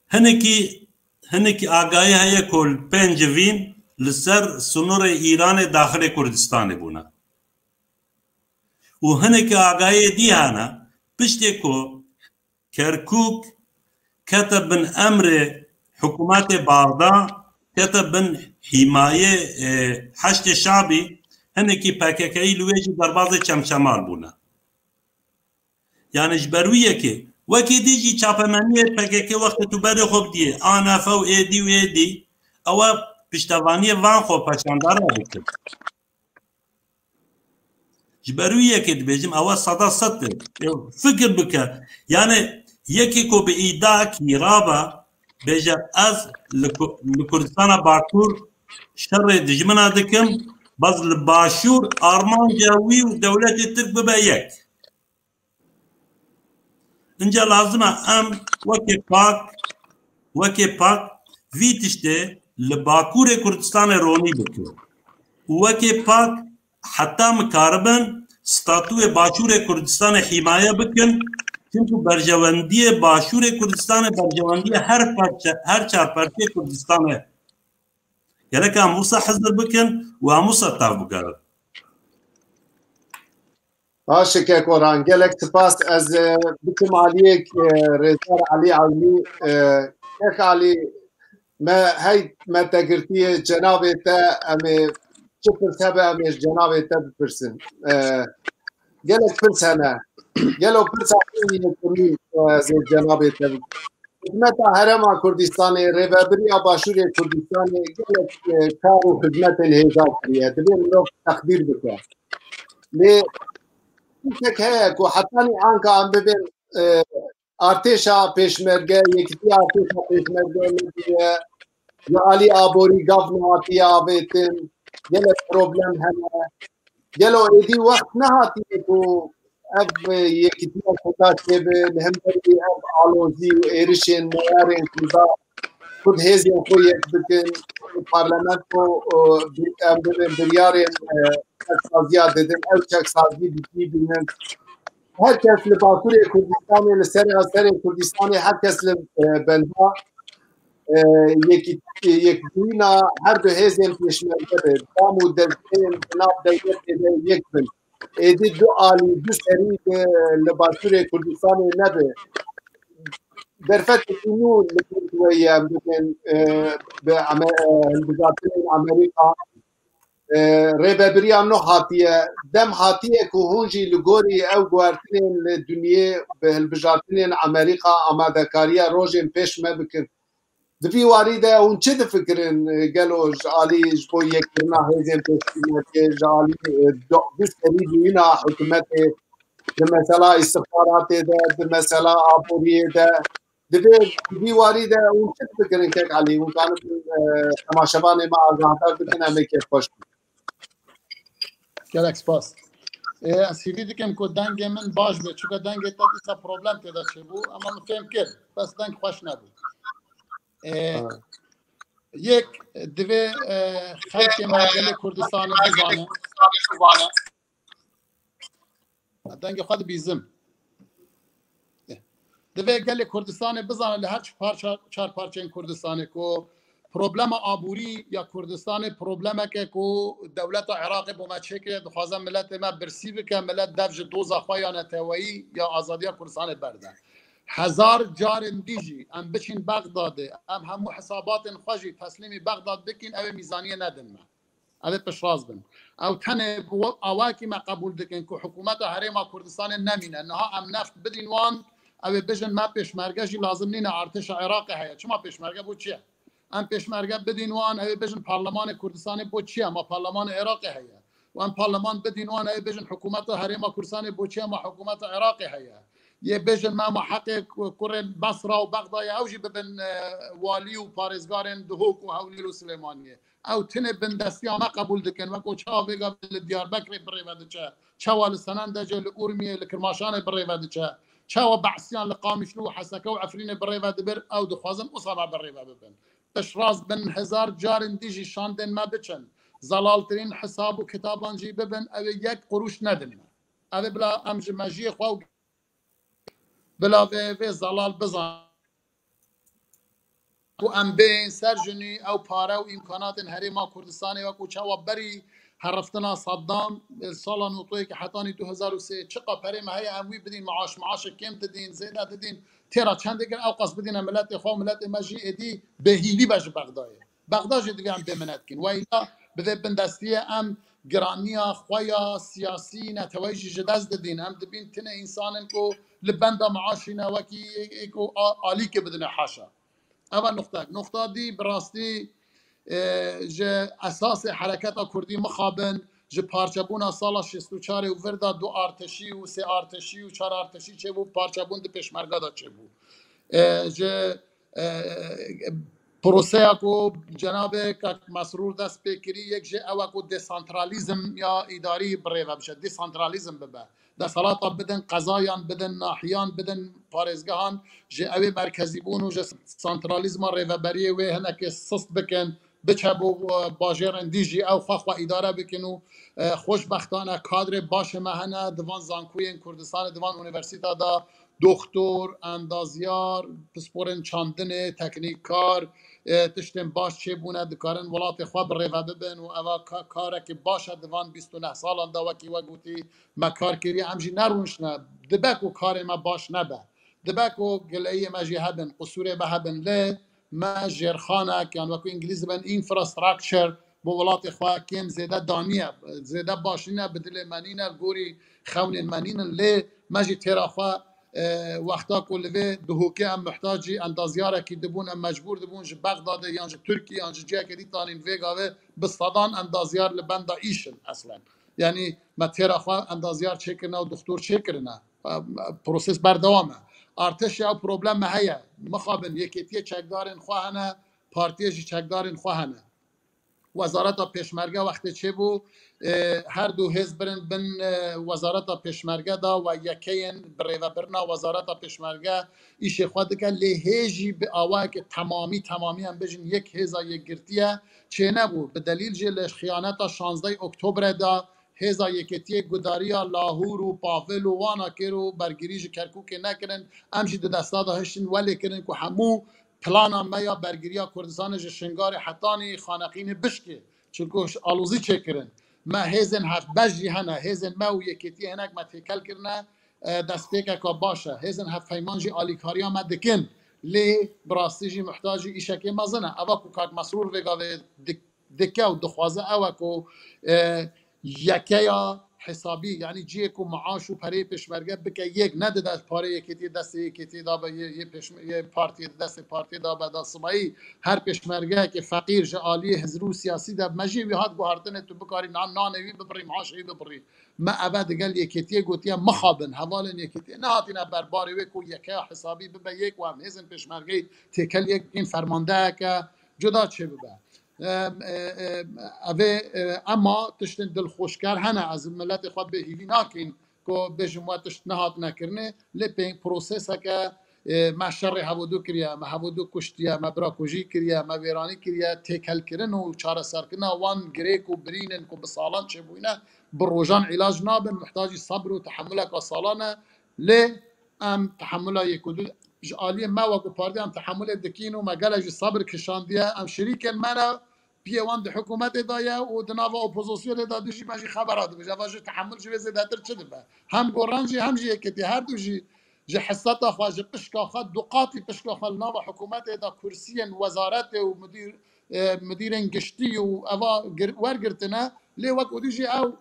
هنکی هنکی آگاهی هەیە کۆل پێنجڤین لەسەر سنوورە ئیرانê داخلê Kurdistanê bûne û hinekî agahiyê dîhane piştê ku Kerkûk kete bin emrê hikûmetê Bagda kete bin hîmayê Heştê Şabî hinekî PKK'yî li wê jî derbasê çemçemal bûne. Yani ji ber wî yekê wekî dî jî çapemeniyê PKK wextê tu berê xwe bidîyê ANF û êdî û êdî ew piştevaniyê van xwepeşandaran bikin. Ji ber wî yekê dibêjim ew seda sed fikir bike yani yekê ku bi îdakî rabe bêje ez li Kurdistana Bakur şerê dijmina dikim baz li başûr armanca wî û dewletê Tirk bibe yek. Inca lazim e em wekê pak vî tiştê li Bakurê Kurdistanê ronî bikin û wekê pak heta mikaribin statûyê Başûrê Kurdistanê hîmaye bikin çünkü berjewendiyê Başûrê Kurdistanê berjewendiyê her çarperçeyê Kurdistanê gelek em wisa hizir bikin û em wisa tav bigerin. Aşike Koran gelek spas ez bikim Aliyek Rezar Ali Avni Kek Ali me hey me tegirtiye cenabê te em çi pirsebe em ê cenabê te bipirsin. Gelek pirs hene. Gelo pirsa yekî zê cenabê te hizmeta Herêma Kurdistanê rêveberiya Başûrê Kurdistanê gelek kar û hizmetên hêja kiriye. Divê mirov texbîr bike. Lê tek heye ku hetanî anka em bibin artêşa pêşmerge yekîtiya artêşa pêşmerge diye ya Alî Aborî gav nehatiye avêtin gelek problem hene gelo êdî wext nehatiye ku ev yekîtiya Kurdaşê bi li hemberî ev alozî û êrişên meyarên Kurda Kurd hêzên xwe yek bikin parlamento em bibin biryarên çeksaziya didin ev çeksazî dikî bînin herkes li Bakurê Kurdistanê li serê serê Kurdistanê herkes li benda yekbûyîna her du hêzên pêşmerge be dam û destên nav devletê de yek bin êdî du alî du serî li Başûrê Kurdistanê nebe derfetê nû li Tirkiyeyê em bikin bi hilbijartinên Amerîka rêveberiya nû hatiye dem hatiye ku hûn jî li gorî ew guhertinên li dunyê bi hilbijartinên Amerîka amadekariya rojên pêş me bikin. Di vî warî de hûn çi difikirin gelo ji alî ji bo yekirina hêzên pêşmerge ji alî du serî bûyîna hikûmetê di mesela istixbaratê de di mesela aboriyê de divê di vî warî de hûn çi difikirin kek Alî hûn kanibin temaşevanê me agahdar bikin em ê kêfxweş bin. Gelek spas. Ez hîvî dikim ku dengê min baş be çuka dengê te dîsa problem têde çêbû ama min fêm kir bes deng xweş nebû. Yek divê xelkê me gelê Kurdistanê bizane dengê xwe dibîzim divê gelê Kurdistanê bizane li her çar parçeyên Kurdistanê ku problema aborî ya Kurdistanê problemeke ku dewleta Iraqê bo me çêkiriye dixwaze milletê me birsî bike millet dev ji doza xwe ya neteweyî ya azadiya Kurdistanê berde. Hezar carên dî jî em biçîn Bexdadê em hemû hesabatên xwe jî teslîmî Bexdad bikin ew ê mîzaniyê nedin me. Ev ê piştras bin. Ew tenê awakî me qebûl dikin ku hikûmeta Herêma Kurdistanê nemîne. Niha em neft bidîn wan ew ê bijin me pêşmerge jî lazim nîne artêşa Iraqê heye. Çima pêşmerge bû çi ye? Em pêşmerge bidîn wan ew ê bijin Parlemanê Kurdistanê bû çi ye? Ma Parlemanê Iraqê heye. Wan parleman bidîn wan ew ê bijin hikûmeta Herêma Kurdistanê bû çi ye? Ma hikûmeta Iraqê heye. Yê bijin me ma heqê kurên Besra û Bexdayê ew jî bibin walî û parêzgarên Duhok û Hewlîr û Silêmaniyê. Ew tinê bindestiya me qebûl dikin wek çawa vêga li Diyarbekirê birêve diçe, çawa li Senandecê li Urmiyê li Kirmaşanê birêve diçe, çawa Behsiyan li Qamişlû û Heseke û Efrînê birêve dibir ew dixwazin wisa me birêve bibin. Piştras bin hezar carên dî jî şandên me biçin. Zelaltirîn hesab û kitaban jî bibin ew ê yek quruş nedin me. Ev ê bila em ji mejiyê xwe bila vê zelal bizan و ام بین سرجنی او پاره و امکانات هریما کردستان و کوچا بری هرفتنا صدام سال نوطوی که حتانی 2003 چقا پره ما هي اموی بدین معاش کم تدین زیاده تدین تیرا چند دیگر او قصد بدین ملت خو ملت مجی ادی بهیلی باش بغداد دیگه هم بمنت کن و اینا بده بندستی ام گرانیا خویا سیاسی نتویج جداز ددین هم دبین تنه انسان کو لبنده معاشینا وکی کو عالی که بدن حاشا اول نقطه دی براستی جه اساس حرکت کردی مخابن جه پارچبون سال 64 و وردا 2 ارتشی و 3 ارتشی و 4 ارتشی چه بو پارچبون دی پشمرگا دا چه بو جه پروسه کو جناب که مسرور دست بکری یک جه او کو دیسانترالیزم یا اداری بره بشه دیسانترالیزم ببه دستالات بدن قضایان بدن ناحیان بدن پارزگاهان جه او مرکزی بون و جه سانترالیزم ریوبری و هنک سست بکن بچبو باجرن دیجی او خوا اداره بکنو خوشبختانه کادر باش مهنه دوان زانکوی کردستان دوان اونیورسیتا دا دکتر اندازیار پسپورن چاندن تکنیک کار تشتن باش چه بونه دکارن ولات خواب ریوه ببن و اوا کاره که باشه دوان 29 سالان دا وکی و گوتی ما کار کری همجی نرونشنه دبکو کار ما باش نبه دبکو گلعی ما جی هبن قصور به هبن لی ما جرخانه که وکو انگلیز بن اینفراستراکچر بو ولات خواه کم زیده دانیه زیده باشینه بدل منینه گوری خون منینه لی ما جی تیرا خواه وقتا کلوه دهوکه هم محتاجی اندازیاره که دبون هم مجبور دبون جه بغداد یا جه ترکیه یا جه جه که دیتانین ویگاوه بستادان اندازیار لبنده ایشن اصلا یعنی ما تیرا خواه اندازیار چه کرنه و دکتور چه کرنه پروسس بردوامه ارتش یا پروبلم هیا مخابن یکیتیه چکدارن خواهنه پارتیش چکدارن خواهنه وزارت پیشمرگه وقتی چه بو هر دو حزب بن وزارت پیشمرگه دا و یکین بری و برنا وزارت پیشمرگه ایش خود که لهجی به آوای که تمامی هم بجن یک هزا یک گرتیه چه نبو به دلیل جلش خیانت 16 اکتبر دا هزا یکیتی گداریا لاهور و پاول و وانا کرو برگریج کرکوک نکرن امشی دو دستا دا هشتن ولی کرن که همو پلانا ما یا برگریا کردستان شنگار حتانی خانقین بشکه چونکوش آلوزی چه کرن ما هزن هفت بجی هنه هزن ما و یکیتی هنک ما تکل کرنه دست پیکه که باشه هزن هفت فیمانجی آلیکاریا ما دکن لی براستیجی محتاجی ایشکی مزنه اوا کو کاک مسرور وگاوه دکه و دخوازه اوا کو یکه یا حسابی یعنی جیه کو معاش و پره پشمرگه بکه یک نده دست پاره یکیتی دست یکیتی دا به یه پارتی دست پارتی دا به دستمایی هر پشمرگه که فقیر جعالی هزرو سیاسی دا مجی وی هات گوهرتنه تو بکاری نانوی ببری معاشی ببری ما ابد گل یکیتی گوتیا مخابن حوالن یکیتی نه هاتینا برباری و کو یکه حسابی ببه یک و هم هزن پشمرگه تکل یک این فرمانده که جدا چه ببه اما تشتن دل خوشکر هنه از ملت خود به هیوی ناکین که بجموع تشت نهات نکرنه لپین پروسس که ما شر هودو کریا ما هودو کشتیا ما براکوژی کریا ما ویرانی کریا تکل کرن و چاره سر کنه وان گریک و برینن که بسالان چه بوینه بروجان علاج نابن محتاجی صبر و تحمل که سالانه لی ام تحمل یک دو عالی ما وقت پارتی ام تحمل دکین و مگلج صبر کشاندیه ام شریک منه پیوان ده حکومت دایا و دناو اپوزیسیون دا دوشی ماشی خبرات بشه واجه تحمل شوی زیادتر چه به هم گورانجی هم جی که هر دوشی جه حسات خواجه پشکا خد دقاتی پشکا خد ناو حکومت دا کرسی وزارت و مدیر گشتی و اوا ورگرتنه لی وقت دوشی او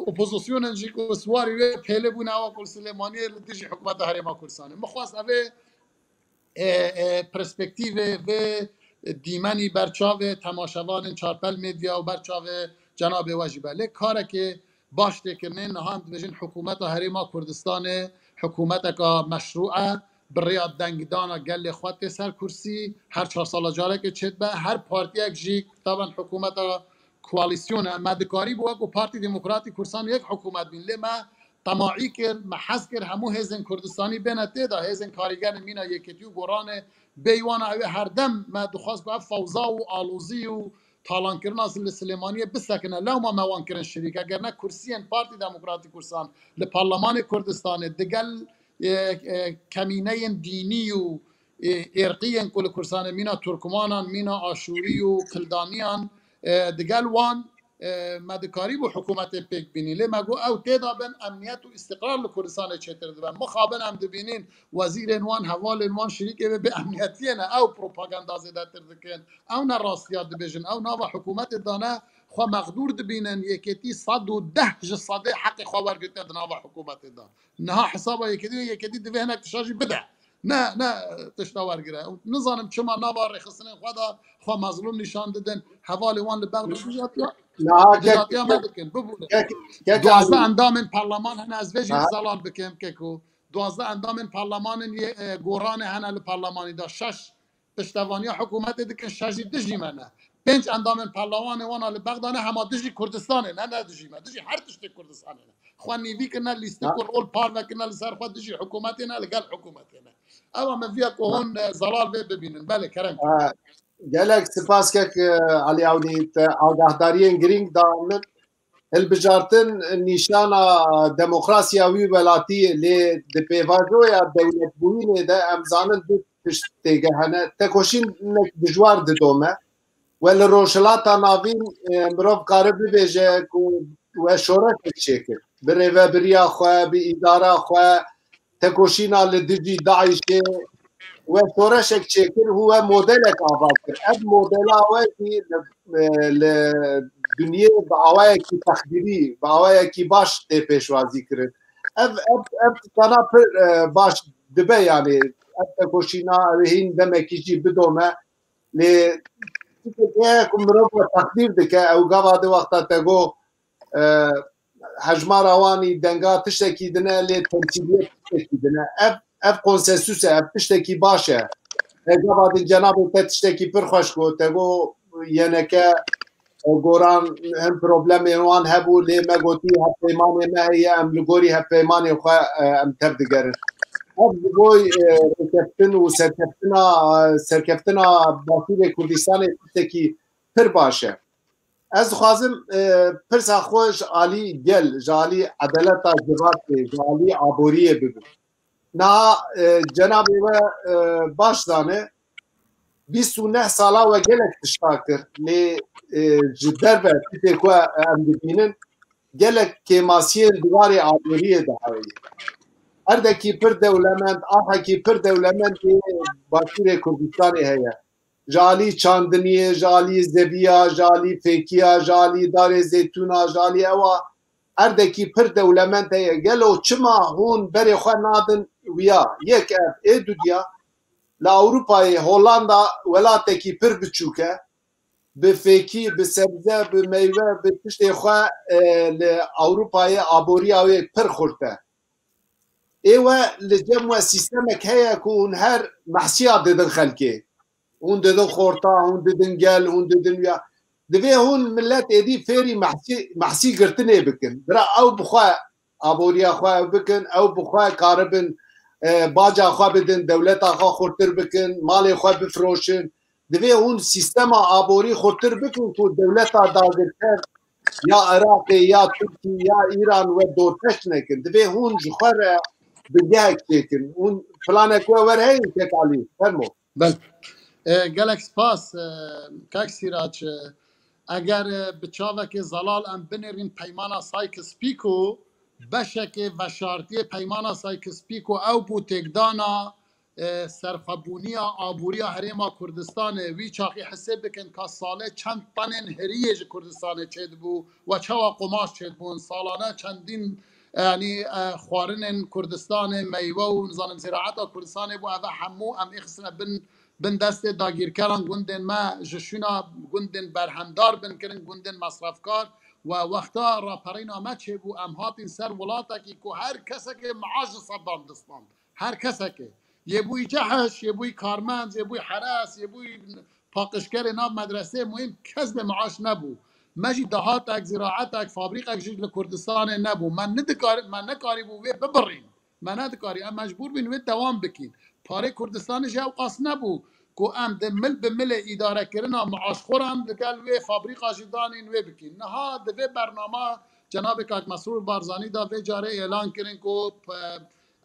اپوزیسیون جی کو سواری و پهله بونه او کل سلیمانی دوشی حکومت هریما کلسانه مخواست اوه پرسپکتیو و دیمنی برچاو تماشاوان چارپل میدیا و برچاو جناب واجبه لی کاره که باش تکنه نهاند بجن حکومت هریما کردستان حکومت که مشروعه برای دنگدان گل خود سر کرسی هر 4 سال جاره که چید به هر پارتی یک جی طبعا حکومت کوالیسیون مدکاری بود و پارتی دموکراتی کردستان یک حکومت بین لی ما طماعی کرد محض کرد همو هزن کردستانی بینته دا هزن کارگر مینا یکیتیو گورانه بیوانا اوه هر دم ما دخواست با فوضا و آلوزی و تالان کرن اصل سلیمانی بسکنه لو ما موان کرن شریک اگر نه کرسی پارتی دموکراتی کردستان لپارلمان کردستان دگل کمینه دینی و ارقیان کل کردستان مینا ترکمانان مینا آشوری و کلدانیان دگل وان مدکاری بو حکومت پیک بینی لی مگو او تیدا بن امنیت و استقرار لکردستان چهتر دبن مخابن هم دبینین وزیر وان حوال وان شریک به امنیتی نه او پروپاگاندا زده تر دکن او نه راستیات دبیجن او نه حکومت دانه خو مقدور دبینن یکیتی 110 جصاده حق خبر گرتن دنا حکومت دا نه حساب یکیتی دوی هنک تشاجی بده نه تشتاور گره نظانم چما نوار خسنه خدا خو مظلوم نشان دادن حوال وان لبغ نه دجاتیا مدکن ببونه که 12 اندام پارلمان هن از وجه ها زلال بکم که کو 12 اندام پارلمان گوران هن الپارلمانی دا 6 پشتوانی حکومت دکن 6 دجی منه 5 اندام پارلمان وانا لبغدانه همه دجی کردستانه نه دجی من دجی هر تشت کردستانه خوانی وی کنه لیست کو رول پار نکنه لسر خود دجی حکومت نه لگل حکومت نه اما من فيها كون زلال ببینن بله کرم gelek spas kek Ali Avni te agahdariyen giring da min hilbijartin nîşana demokrasiya wî welatî lê di pêvajoya dewletbûyînê de em zanin du tişt têge hene tekoşînek dijwar didome we li rojhilata navîn mirov kare bibêje ku we şorekek çêkir bi rêveberiya xwe bi îdara xwe tekoşîna li dijî Daişê و شورشک چکر هو مدلک آواز کرد اب مدل آوازی دنیا با آوازی کی تخدیری با آوازی کی باش ته پیشوازی کرد اب تنا باش دبه یعنی اب کوشینا هین دمکی جی بدومه ل که کمرو تخدیر دکه او گاوا د وقت تگو هجمار اوانی دنگا تشکی دنه ل تمثیلیت تشکی دنه ev konsensüse ev tiştekî baş e gavadin cenabê te tiştekî pir xweş got te got yeneke goran hem problemên wan hebû lê me gotî hevpeymanê me heye em li gorî hevpeymanê xwe em tev digerin ev ji bo rêkeftin û serkeftina Basîrê Kurdistanê tiştekî pir baş e ez dixwazim pirsa xwe ji alî gel ji alî edeleta civatê ji alî aboriyê bibim na cenabê we baş dane 29 sala we gelek tişta kir lê ji derve tîtê ku em dibînin gelek kêmasiyên diwarê aboriyê dihewî herdekî pir dewlemend ahekî pir dewlemend ê Basîrê Kurdistanê heye ji alî çandiniyê ji alî zeviya ji alî fêkiya ji alî darê zeytûna ji alî ewa herdekî pir dewlemend heye gelo çima hûn berê xwe nadin wiya yek ev ê dudiya li Ewropayê Hollanda welatekî pir biçûk e bi fêkî bi sebze bi meyve bi tiştê xwe li Ewropayê aboriya wê pir xurt e ê we li cem we sîstemek heye ku hûn her mehsiya didin xelkê hûn didin xorta hûn didin gel hûn didin wiya divê hûn millet êdî fêrî mehsî girtinê bikin bira ew bixwe aboriya xwe ew bikin ew bixwe karibin baca xwe bidin dewleta xwe xurtir bikin malê xwe bifroşin divê hûn sîstema aborî xurtir bikin ku dewleta dagirker ya Iraqê ya Tirkî ya İran we dorteş nekin divê hûn ji xwe re bingehek çêkin hûn planek we werheyîn tek alî fermo بل gelek spas kak sîraç eger bi çavekê zelal em binêrin peymana Sykes-Picot beşekê veşartiyê peymana Sykes-Picot ew bû têkdana serxwebûniya aboriya Herêma Kurdistanê wî çaxî hesê bikin ka salê çend tanên heriyê ji Kurdistanê çêdibû we çawa qomaş çêdibûn salane çendîn yani xwarinên Kurdistanê meyve û nizanim ziraeta Kurdistanê bû ev hemû em ê xistine bin destê dagîrkeran gundên me ji şûna gundên berhemdar bin kirin gundên mesrefkar و وقتا راپرین آمد چه بو ام هاتین سر ولاتا کی کو هر کسا که معاش صدام دستان هر کسا که یه بوی جهش یه بوی کارمند یه بوی حرس یه بوی پاقشگر ناب مدرسه مهم کس به معاش نبو مجی دهات اک زراعت اک فابریک اک جیل کردستان نبو من نکاری بو وی ببرین من ندکاری ام مجبور بین وی دوام بکین پاره کردستان جو قاس نبو کو ام د مل به مل اداره کردن معاش خورم دکل و فابریکا جدانین و بکین نه د برنامه جناب کاک مسرور بارزانی دا و جاره اعلان کردن کو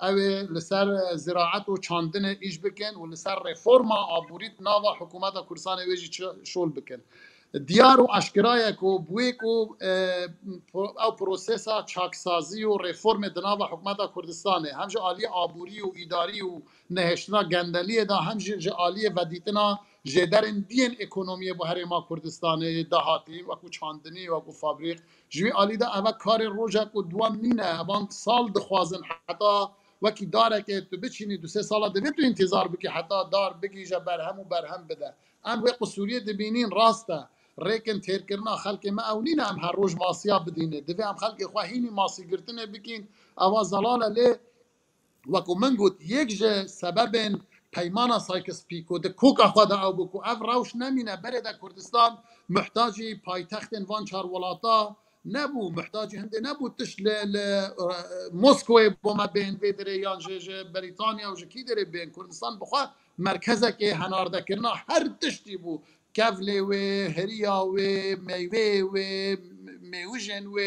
او لسر زراعت و چاندن ایش بکن و لسر رفورما آبوریت ناوا حکومت کردستان ویجی شول بکن دیار و اشکرای کو بوی کو او پروسسا چاکسازی و رفورم دناوا حکومت کردستان همج عالی آبوری و اداری و نهشتنا گندلی دا همج عالی ودیتنا جدرن دین اکونومی بو هرما کردستان دهاتی و کو چاندنی و کو فابریک جوی عالی دا اوا کار روزا کو دوام نینه وان سال دخوازن حتی وکی داره که تو بچینی 2-3 سال دوی تو انتظار بکی حتی دار بگیجه برهم و برهم بده ام وی قصوریه دبینین راسته ریکن تیر کرنا خلق ما او نین هم هر روز ماسیا بدینه دوی هم خلق خواهینی ماسی گرتنه بکین اوا زلاله لی وکو من گوت یک جه سبب پیمانا سایکس پیکو ده کوکا خدا او بکو اف روش نمینه بره ده کردستان محتاجی پایتخت وان چار ولاتا نبو محتاجی هنده نبو تش موسکوی بوما بین ویدره یا جه بریتانیا و جکی داره بین کردستان بخواه مرکزه که هنارده کرنا هر تشتی بو کفله و هریا و میوه و میوژن و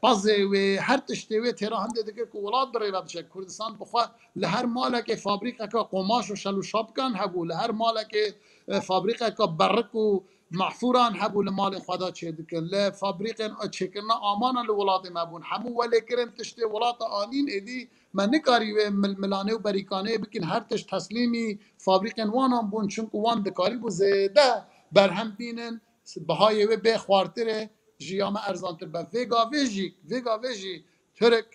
پازه و هر تشتی و تیرا هنده دیگه که ولاد برای بچه کردستان بخواه لهر مالک فابریکه که قماش و شلو شاب کن هبو لهر مالک فابریکه که برک و محفوران هبو لمال خدا چه دکن لفابریک چکرنا آمانا لولاد مبون همو ولی کرن تشتی ولاد آنین ادی من نکاری و ملانه و بریکانه بکن هر تش تسلیمی فابریک وانان بون چونکو وان دکاری بو زیده برهم بینن بهای و به خوارتره جیام ارزانتر به ویگا ویجی ترک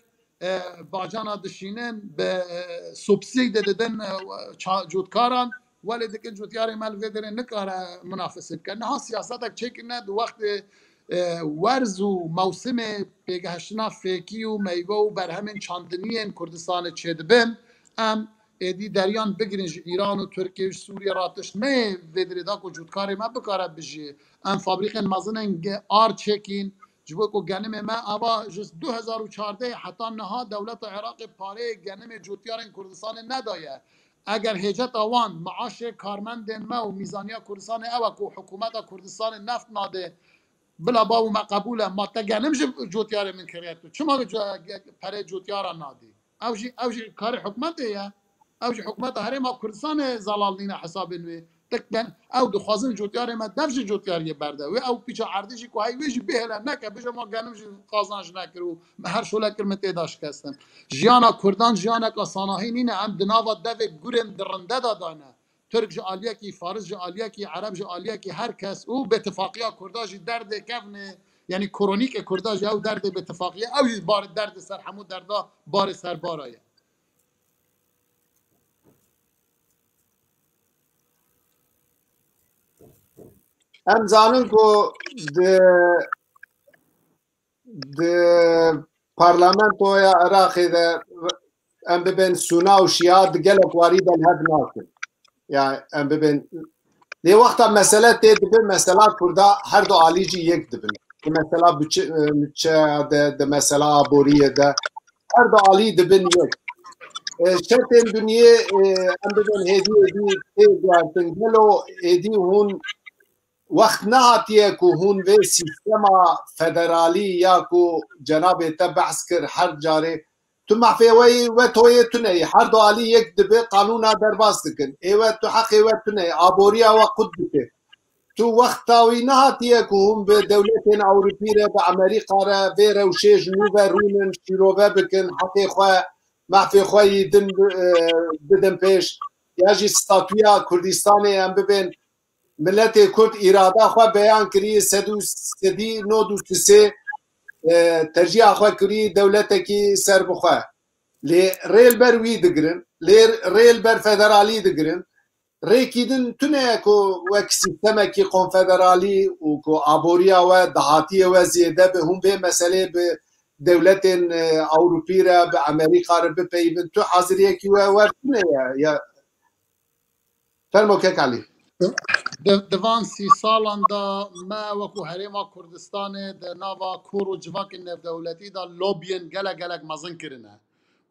باجانا دشینن به سوبسید ددن جودکاران ولی دیگه جوتیاری مال ویدره نکاره منافسه کنه ها سیاست چه کنه دو وقت ورز و موسم پیگهشتنا فیکی و میوه و برهمین چاندنی کردستان چیدبن ام ایدی دریان بگیرن ایران و ترکیه و سوریه راتش نه ویدره دا کو جودکاری ما بکاره بجی ام فابریک مازنن آر چکین جبو کو گنم ما اوا جز 2014 حتی نها دولت عراق پاره گنم جوتیارن کردستان ندایه اگر هجت آوان معاش کارمند ما و میزانیا کردستان او کو حکومت کردستان نفت ناده بلا باو ما قبوله ما تگنم جوتیار من کریتو چما پره جوتیارا نادی اوجی کار حکومت یا اوجی حکومت هر ما کردستان زلالین حساب نوی تکن او دخوازن جوتیار ما دفش جوتیاری برده و او پیچا عردیشی که های ویجی بهله نکه بجا ما گنم قازانش نکرو هر شوله کرمت داشت کستن جیانا کردان جیانا که ساناهی نینه هم دناوا دو گورن درنده دادانه ترک جالیه کی فارس جالیه کی عرب جالیه کی هر کس او به اتفاقیه کرداج درد کفنه یعنی کرونیک کرداج او درد به اتفاقیه او بار درد سر همو دردا بار سر بارایه ام زانن کو د پارلمانتو یا عراقی ده ام ببین سونا و شیعه دگلک واری دن هد ناکن یا ام ببین دی وقتا مسئله تید ببین مسئله کرده هر دو آلیجی یک دبن مسئله بچه ده مسئله آبوریه ده هر دو آلی دبن یک شرطین دنیا ام ببین هیدی تید گلو هیدی هون وقت نهاتیه که هون به سیستما فدرالی یا که جناب تبعث کر هر جاره تو محفوی و توی تنهی هر دو علی یک دبه قانون درباز دکن ایوه تو حقی و تنهی آبوریا و قد بکن تو وقت تاوی نهاتیه که هون به دولتین اوروپی را به امریکا را به روشه جنوب رونن شیروه بکن حقی خواه محفوی خواه بدن پیش یا جی ستاتویا کردستانی هم ببین ملت کرد اراده خو بیان کری 393 ترجیح خو کری دولت کی سر بخوا لی ریل بر وی دگرن لی ریل بر فدرالی دگرن ریکیدن تونه کو وک سیستم کی کنفدرالی و کو آبوریا و دهاتی و زیاده به هم به مسئله به دولت اوروپی را به امریکا را بپیوند تو حاضریه کی و ورتونه یا فرمو که کلی دوان 30 سالان دا ما وکو هریما کردستان دا ناوا کور و جواک نف دولتی دا لوبین گلک مزن کرنه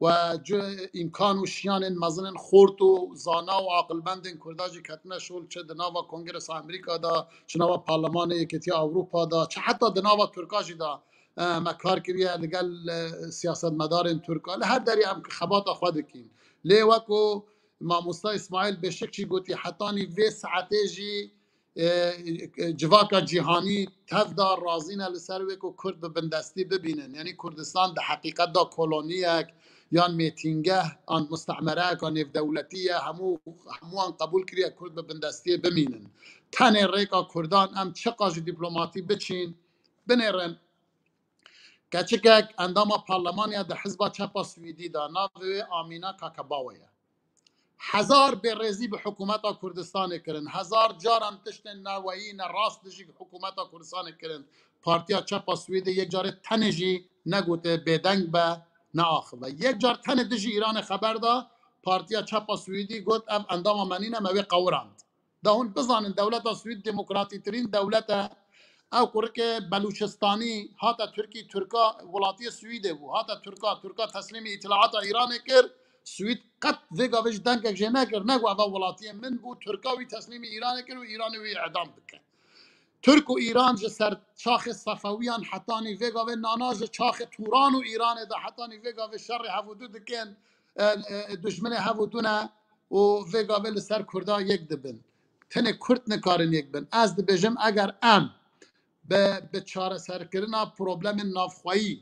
و جو امکان و شیان مزن خورد و زانا و عقلمند کرداجی کتنه شول چه دناوا کنگرس امریکا دا چه ناوا پارلمان یکیتی اروپا دا چه حتی دناوا ترکاجی دا ما کار کریه لگل سیاست مدارن ترکا لهر دری هم که خبات خود کین لی وکو ماموستا اسماعیل بشک چی گوتی حتانی وی ساعته جی جواکا جیهانی تفدار رازینه لسر وکو کرد به بندستی ببینن یعنی کردستان ده حقیقت دا کلونیک یان میتینگه آن مستعمره آن دولتیه هموان قبول کریه کرد به بندستی ببینن تنه ریکا کردان هم چقدر دیپلماتی بچین بنرن کچکک اندام پارلمانیا ده حزب چپا سویدی دا ناوی آمینا کاکباویه 1000 برزی به حکومت کردستان کرن 1000 جاران تشت نوایی نه راست دجی حکومت کردستان کرن پارتیا چپا سویدی یک جار تنجی نگوته بدنگ به نه آخوه یک جار تن دجی ایران خبر دا پارتیا چپا سویدی گوت اف اندام منینه موی قورند ده هون بزانن دولت سوید دموکراتی ترین دولت او کرک بلوچستانی هاتا ترکا ولاتی سویده بو هاتا ترکا تسلیم اطلاعات ایران کرد سوید قط ویگا ویش دنگک جه نکر نگو اول ولاتی من بو ترکاوی تسلیم ایران کرد و ایران وی اعدام بکن ترک و ایران جه سر چاخ صفویان حتانی ویگا و ناناز چاخ توران و ایران ده حتانی ویگا و شر هفودو دکن دشمن هفودونه و ویگا و لسر کردا یک دبن تنه کرد نکارن یک بن از دبجم اگر به چاره سرکردن پروبلم نافخوایی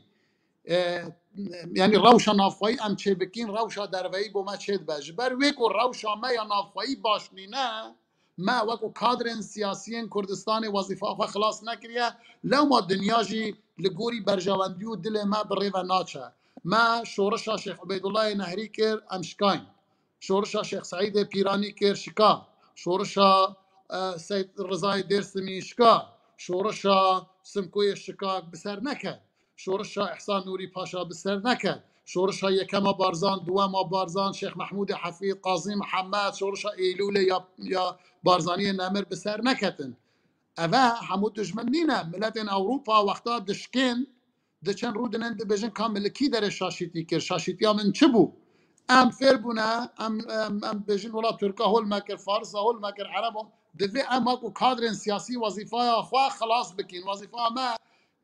یعنی روشا نافخوایی ام چه بکین روشا دروایی بو ما چید باش بر ویکو روشا ما یا نافخوایی باشنی نه ما وکو کادرین سیاسیین کردستان وظیفه آخوا خلاص نکریه لو ما دنیا جی لگوری برجواندی و دل ما بری و ناچه ما شورشا شیخ عبیدالله نهری کر امشکاین شورشا شیخ سعید پیرانی کر شکا شورشا سید رضای درسمی شکا شورشا سمکوی شکاک بسر نکرد شورشا احسان نوری پاشا بسر نکرد شورشا یکما بارزان دوما بارزان شیخ محمود حفیظ قاضی محمد شورشا ایلول یا بارزانی نمر بسر نکتن اوه همو دجمن نینه ملت اوروپا وقتا دشکن دچن رو دنن دبجن کامل کی در شاشیتی کر شاشیتی من چه بو ام فر بونا ام بجن ولا ترکا هول مکر فارس هول مکر عرب دوی ام اكو کادرن سیاسی وظیفه خوا خلاص بکین وظیفه ما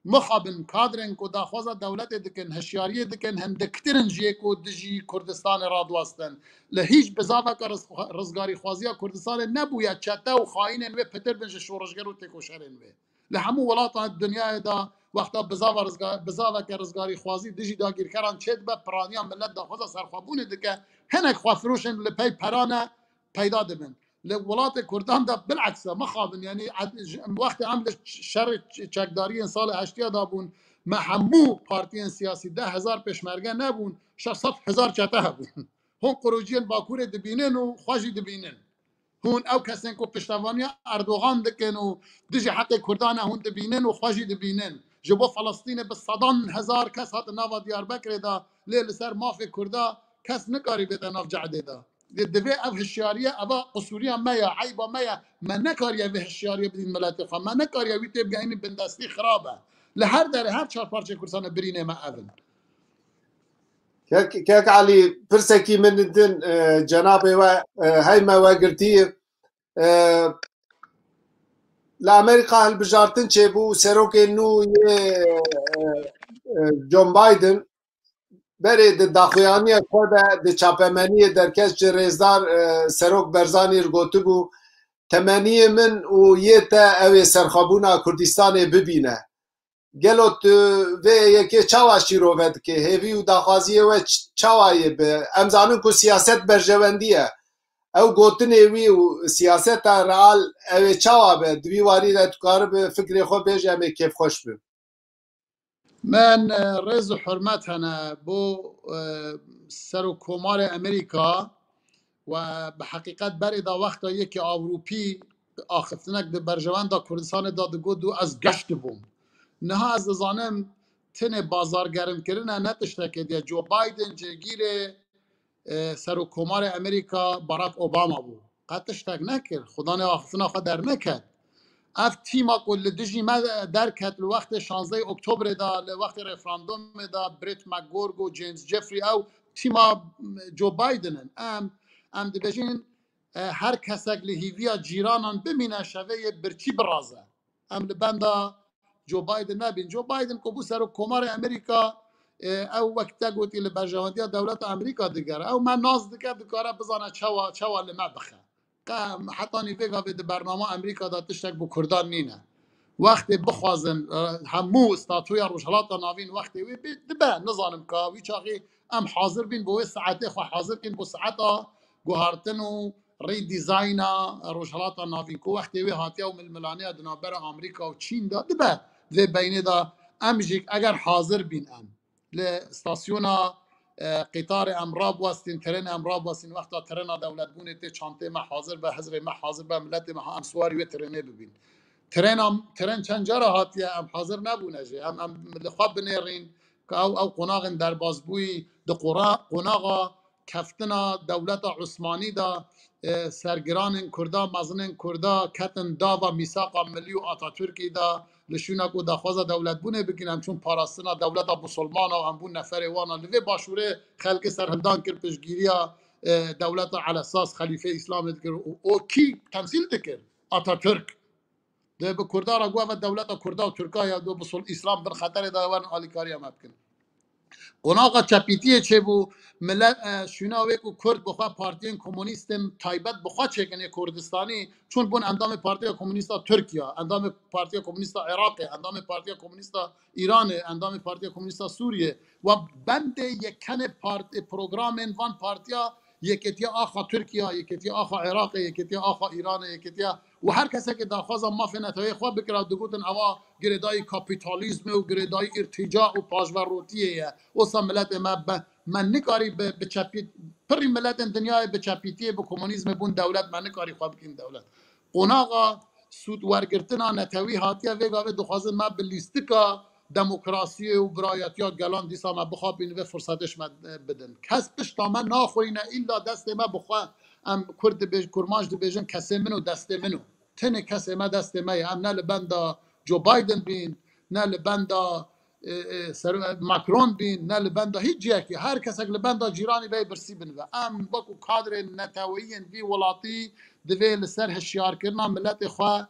مخابن کادرن کو داخوازا دولت دکن هشیاری دکن هندکترن جی کو دجی کردستان رادواستن لهیچ بزاوه که رزگاری خوازی کردستان نبوید چته و خاین و پتر بنج شورشگر و تکوشرن و لهمو ولات دنیا دا وقتا بزاوه که رزگاری خوازی دجی داگیر کران چید به پرانیا ملت داخوازا سرخوابونه دکه هنک خوافروشن لپی پرانه پیدا دبن لولات کردان دا بالعکس مخابن یعنی وقت عمل شر چکداری سال 80 دابون ما همو پارتیان سیاسی 10,000 پشمرگه نبون 600,000 چته بون هون قروجین باکور دبینن و خواجی دبینن هون او کسین کو پشتوانی اردوغان دکن و دجی حق کردان هون دبینن و خواجی دبینن جبو فلسطین به 100,000 کس هات ناوا دیار بکر دا لیل سر مافی کردا کس نکاری بیت ناف جعده دا دوی او هشیاریه او قصوری ما یا عیب ما نکاریه به هشیاریه بدین ملت خواهم ما نکاریه وی تیب گهینی بندستی خرابه لهر داره هر چهار پارچه کرسانه برینه ما اول كيك علي فرسكي من الدن جنابي هاي ما وقرتي لأمريكا هالبجارتن چبو سروكي نو جون بايدن بری د داخویانی خود د چاپمنی درکش جریزدار سروک برزانی رگوتو بو تمنی من و یه تا اوی سرخابونا کردستان ببینه گلوت و یکی چاواشی رو ود که هیوی و داخوازیه و چاوایی به امزانون که سیاست برجواندیه او گوتن هیوی و سیاست رعال اوی چاوا به دوی واری ده تکاره به فکر خود بیجه همه کیف خوش بیم من رز و حرمت هنه بو سر و کمار امریکا و به حقیقت بری دا وقتا یکی آوروپی آخفتنک ده برجوان دا کردستان دا دگو دو از گشت بوم نها از زانم تن بازار گرم کرنه نتشتکه دیه جو بایدن جگیر سر و کمار امریکا باراک اوباما بو قد تشتک نکر خدا نه آخفتنا خود در نکد اف تیما کل دجی ما درکت لوقت 16 اکتبر دا لوقت رفراندوم دا بریت مکگورگ و جیمز جفری او تیما جو بایدنن ام دبجین هر کسک لهیویا جیرانان بمینه شوه برچی برازه ام لبندا جو بایدن نبین جو بایدن که بو سر کمار امریکا او وقتا گوتی لبرجواندی دولت امریکا دیگر او من ناز دیگر دکاره بزانه چوا لما بخه حتی نیفه به برنامه امریکا دا تشتک بو کردان نینه وقتی بخوازن همو استاتوی روشهلات ناوین وقتی وی دبه نظانم که وی چاقی ام حاضر بین بوی ساعته خو حاضر کن بو ساعتا گوهارتن و ری دیزاینا روشهلات ناوین که وقتی وی هاتیا و ململانه دنابر امریکا و چین دا دبه وی بینه دا امجیک اگر حاضر بین ام لستاسیونا قطار امراب واستین ترن امراب واستین وقتا ترن دولت بونه تی چانته ما حاضر به حضر ما حاضر به ملت ما ام سواری و ترنه ببین ترن چند جا هاتیه ام حاضر نبونه جه ام لخواب بنیرین که او قناغ در بازبوی ده قناغا کفتنا دولت عثمانی دا سرگران کردا مزنن کردا کتن دا و میثاق ملی و آتاتورکی دا لشونا کو دا خوازا دولت بونه بکنم چون پاراستنا دولت مسلمان و هم بون نفر وانا لوی باشوره خلق سرهندان کر پشگیریا دولت علی اساس خلیفه اسلام دکر او کی تمثیل دکر آتاتورک ده به کردا را گوه دولت کردا و ترکا یا دو بسول اسلام در خطر دا وان آلیکاری هم بکن قناقا چپیتیه چه بو ملت شناوی کو کرد بخوا پارتیان کمونیستم تایبت بخوا چکنه کردستانی چون بون اندام پارتی کمونیستا ترکیه اندام پارتی کمونیستا عراق اندام پارتی کمونیستا ایران اندام پارتی کمونیستا سوریه و بند یکن پارتی پروگرام وان پارتیا یکتیا آخا ترکیه یکتیا آخا عراق یکتیا آخا ایران یکتیا و هر کسی که داخواز ما فی نتایج خواه بکرد دگوتن اما گردای کاپیتالیزم و گردای ارتجاع و پاجوروتیه و ملت ما من نکاری به چپیت پری ملت دنیای به چپیتی به کمونیسم بون دولت من نکاری خواه بکن دولت قناغا سود ورگرتنا نتوی هاتیه ویگا و دخوازن ما به لیستکا دموکراسی و برایتیا گلان دیسا ما بخواه بین و فرصتش بدن کس پشتا من ناخورینه ایلا دست ما بخواه ام کرماش دی بیجن کسی منو دست منو تنه کسی ما دست ما ام نه لبندا جو بایدن بین نه لبندا ماکرون بین نه لبندا هیچ جیکی هر کسی لبندا جیرانی بای برسی بنوه ام باکو کادر نتاویین وی ولاتی دوی لسر هشیار کرنا ملت خواه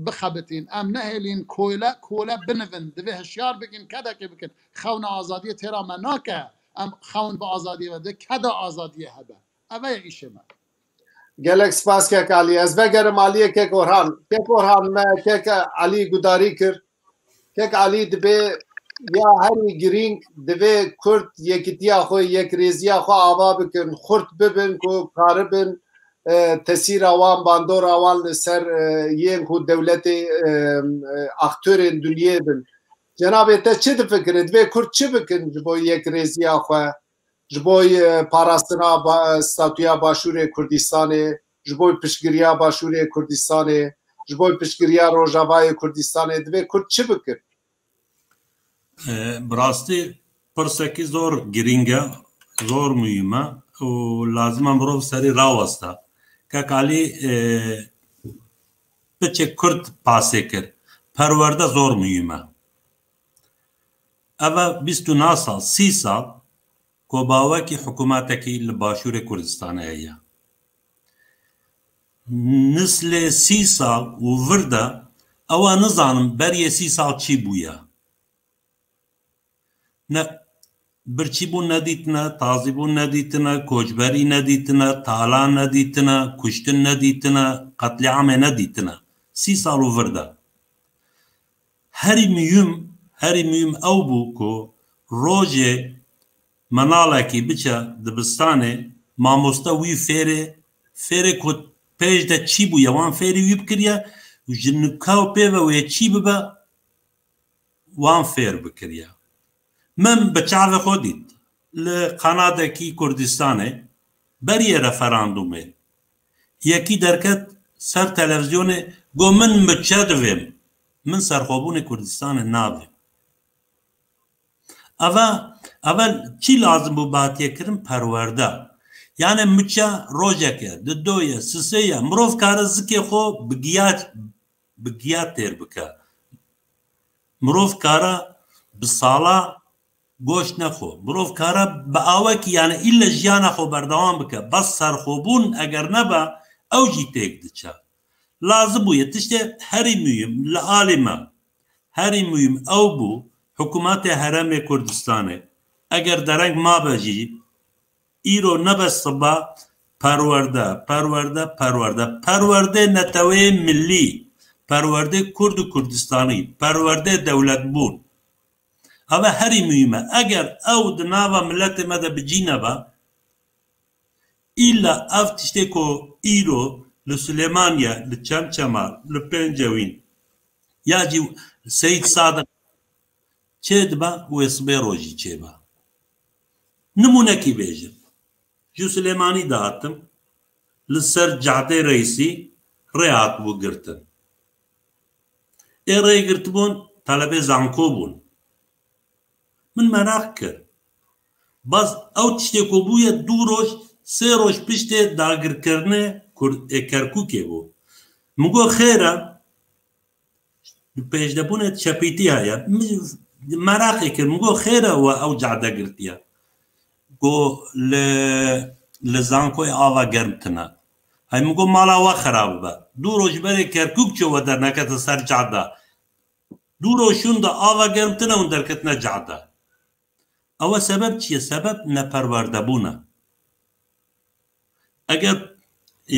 بخبتین ام نهلین کوله بنون دوی هشیار بکن کده که بکن خون آزادی تیرا مناکه ام خون با آزادی وده کده آزادی هبه اوه ایشه من گلک سپاس که علی از بگرم علی که کورهان ما که علی گداری کرد که علی دبی یا هری گرینگ دبی کرد یکیتیا خو یک ریزیا خو آوا بکن خورد ببین کو کاربن تسیر آوان باندور آوان سر یین کو دولت اختر دنیا بن جناب تا چه فکر دبی کرد چه بکن جبو یک ریزیا خو جبوی پاراستنا استاتویا باشور کردستان جبوی پشگیریا باشور کردستان جبوی پشگیریا روجاوای کردستان دوی کرد چه بکر؟ براستی پرسکی زور گرینگه زور مهمه و لازم امرو سری راوستا که کالی بچه کرد پاسه کر پرورده زور مهمه اما 29 سال 30 سال کوباوکی حکومتکی لباشور کردستان هیا نسل 30 سال و ورده او نزانم بری 30 سال چی بویا نه برچی بون ندیتنا تازی بون ندیتنا کوچبری ندیتنا تالان ندیتنا کشتن ندیتنا قتل عام ندیتنا 30 سال و ورده هری مهم او بو کو روژه منالکی بچه دبستانه ماموستا وی فیره کد پیش ده چی بو یوان فیری وی بکریا جنکاو پیوه وی چی ببا وان فیر بکریا من بچعوه خودید لقناده کی کردستانه بریه رفراندومه یکی درکت سر تلویزیونه گو من مچه دویم من سرخوبون کردستان نابیم اول چی لازم بو باتیه کرم پرورده یعنی مچه روژه که دویه سسیه مروف کارزکی خو بگیات تیر بکه مروف کارا بسالا گوش نخو مروف کارا با آوکی یعنی ایلا جیانا خو بردوان بکه بس سرخوبون اگر نبا او جی تیک دچه لازم بویه تشته هری مهم لعالمه هەری مهم ئەو بوو حکوومەتی هەرەمی کوردستانê ئەگەر دەرەنگ مابەژی ئیرۆ نەبەستبە پەروەردە نەتەوەی ملی پەروەردەی کورد و کوردستانی پەروەردەی دەولەت بوون ئەوە هەری مهمە ئەگەر ئەو دناوە ملەتی مەدە بجینەبە ئیلا ئەو تشتێک و ئیرۆ لە سولێمانیە لە چەمچەما لە پێنجەوین یاجی سەید سادق چێ دبە وێسبێ ڕۆژی چێبە نمونەکی بێژم جو سلێمانی داهاتم لەسەر جادەی ڕەیسی ڕێ هاتبوو گرتن ئێ ڕێگرت بوون تەلەبێ زانکۆ بوون من مەراق کرد باز ئەو تشتێک و بوویە دوو ڕۆژ سێ ڕۆژ پشتێ داگیرکردنێ کەرکووکێ بوو مگۆ خێرە پێشدەبوونێ چەپیتی هەیە مەراقی کرد مگۆ خێرەوە ئەو جادە گرتیە گۆ لە زانکۆی ئاوا گەرمتنە هەی مگۆ ماڵاوە خراپ بە دوو ڕۆژ بەرێ کەرکووک چۆوە دەرنەکەتە سەر جادا دوو ڕۆژوندا ئاوا گەرمتنە و دەرکەتنە جادا ئەوە سەبەب چییە سەبەب نەپەروەردەبوونە ئەگەر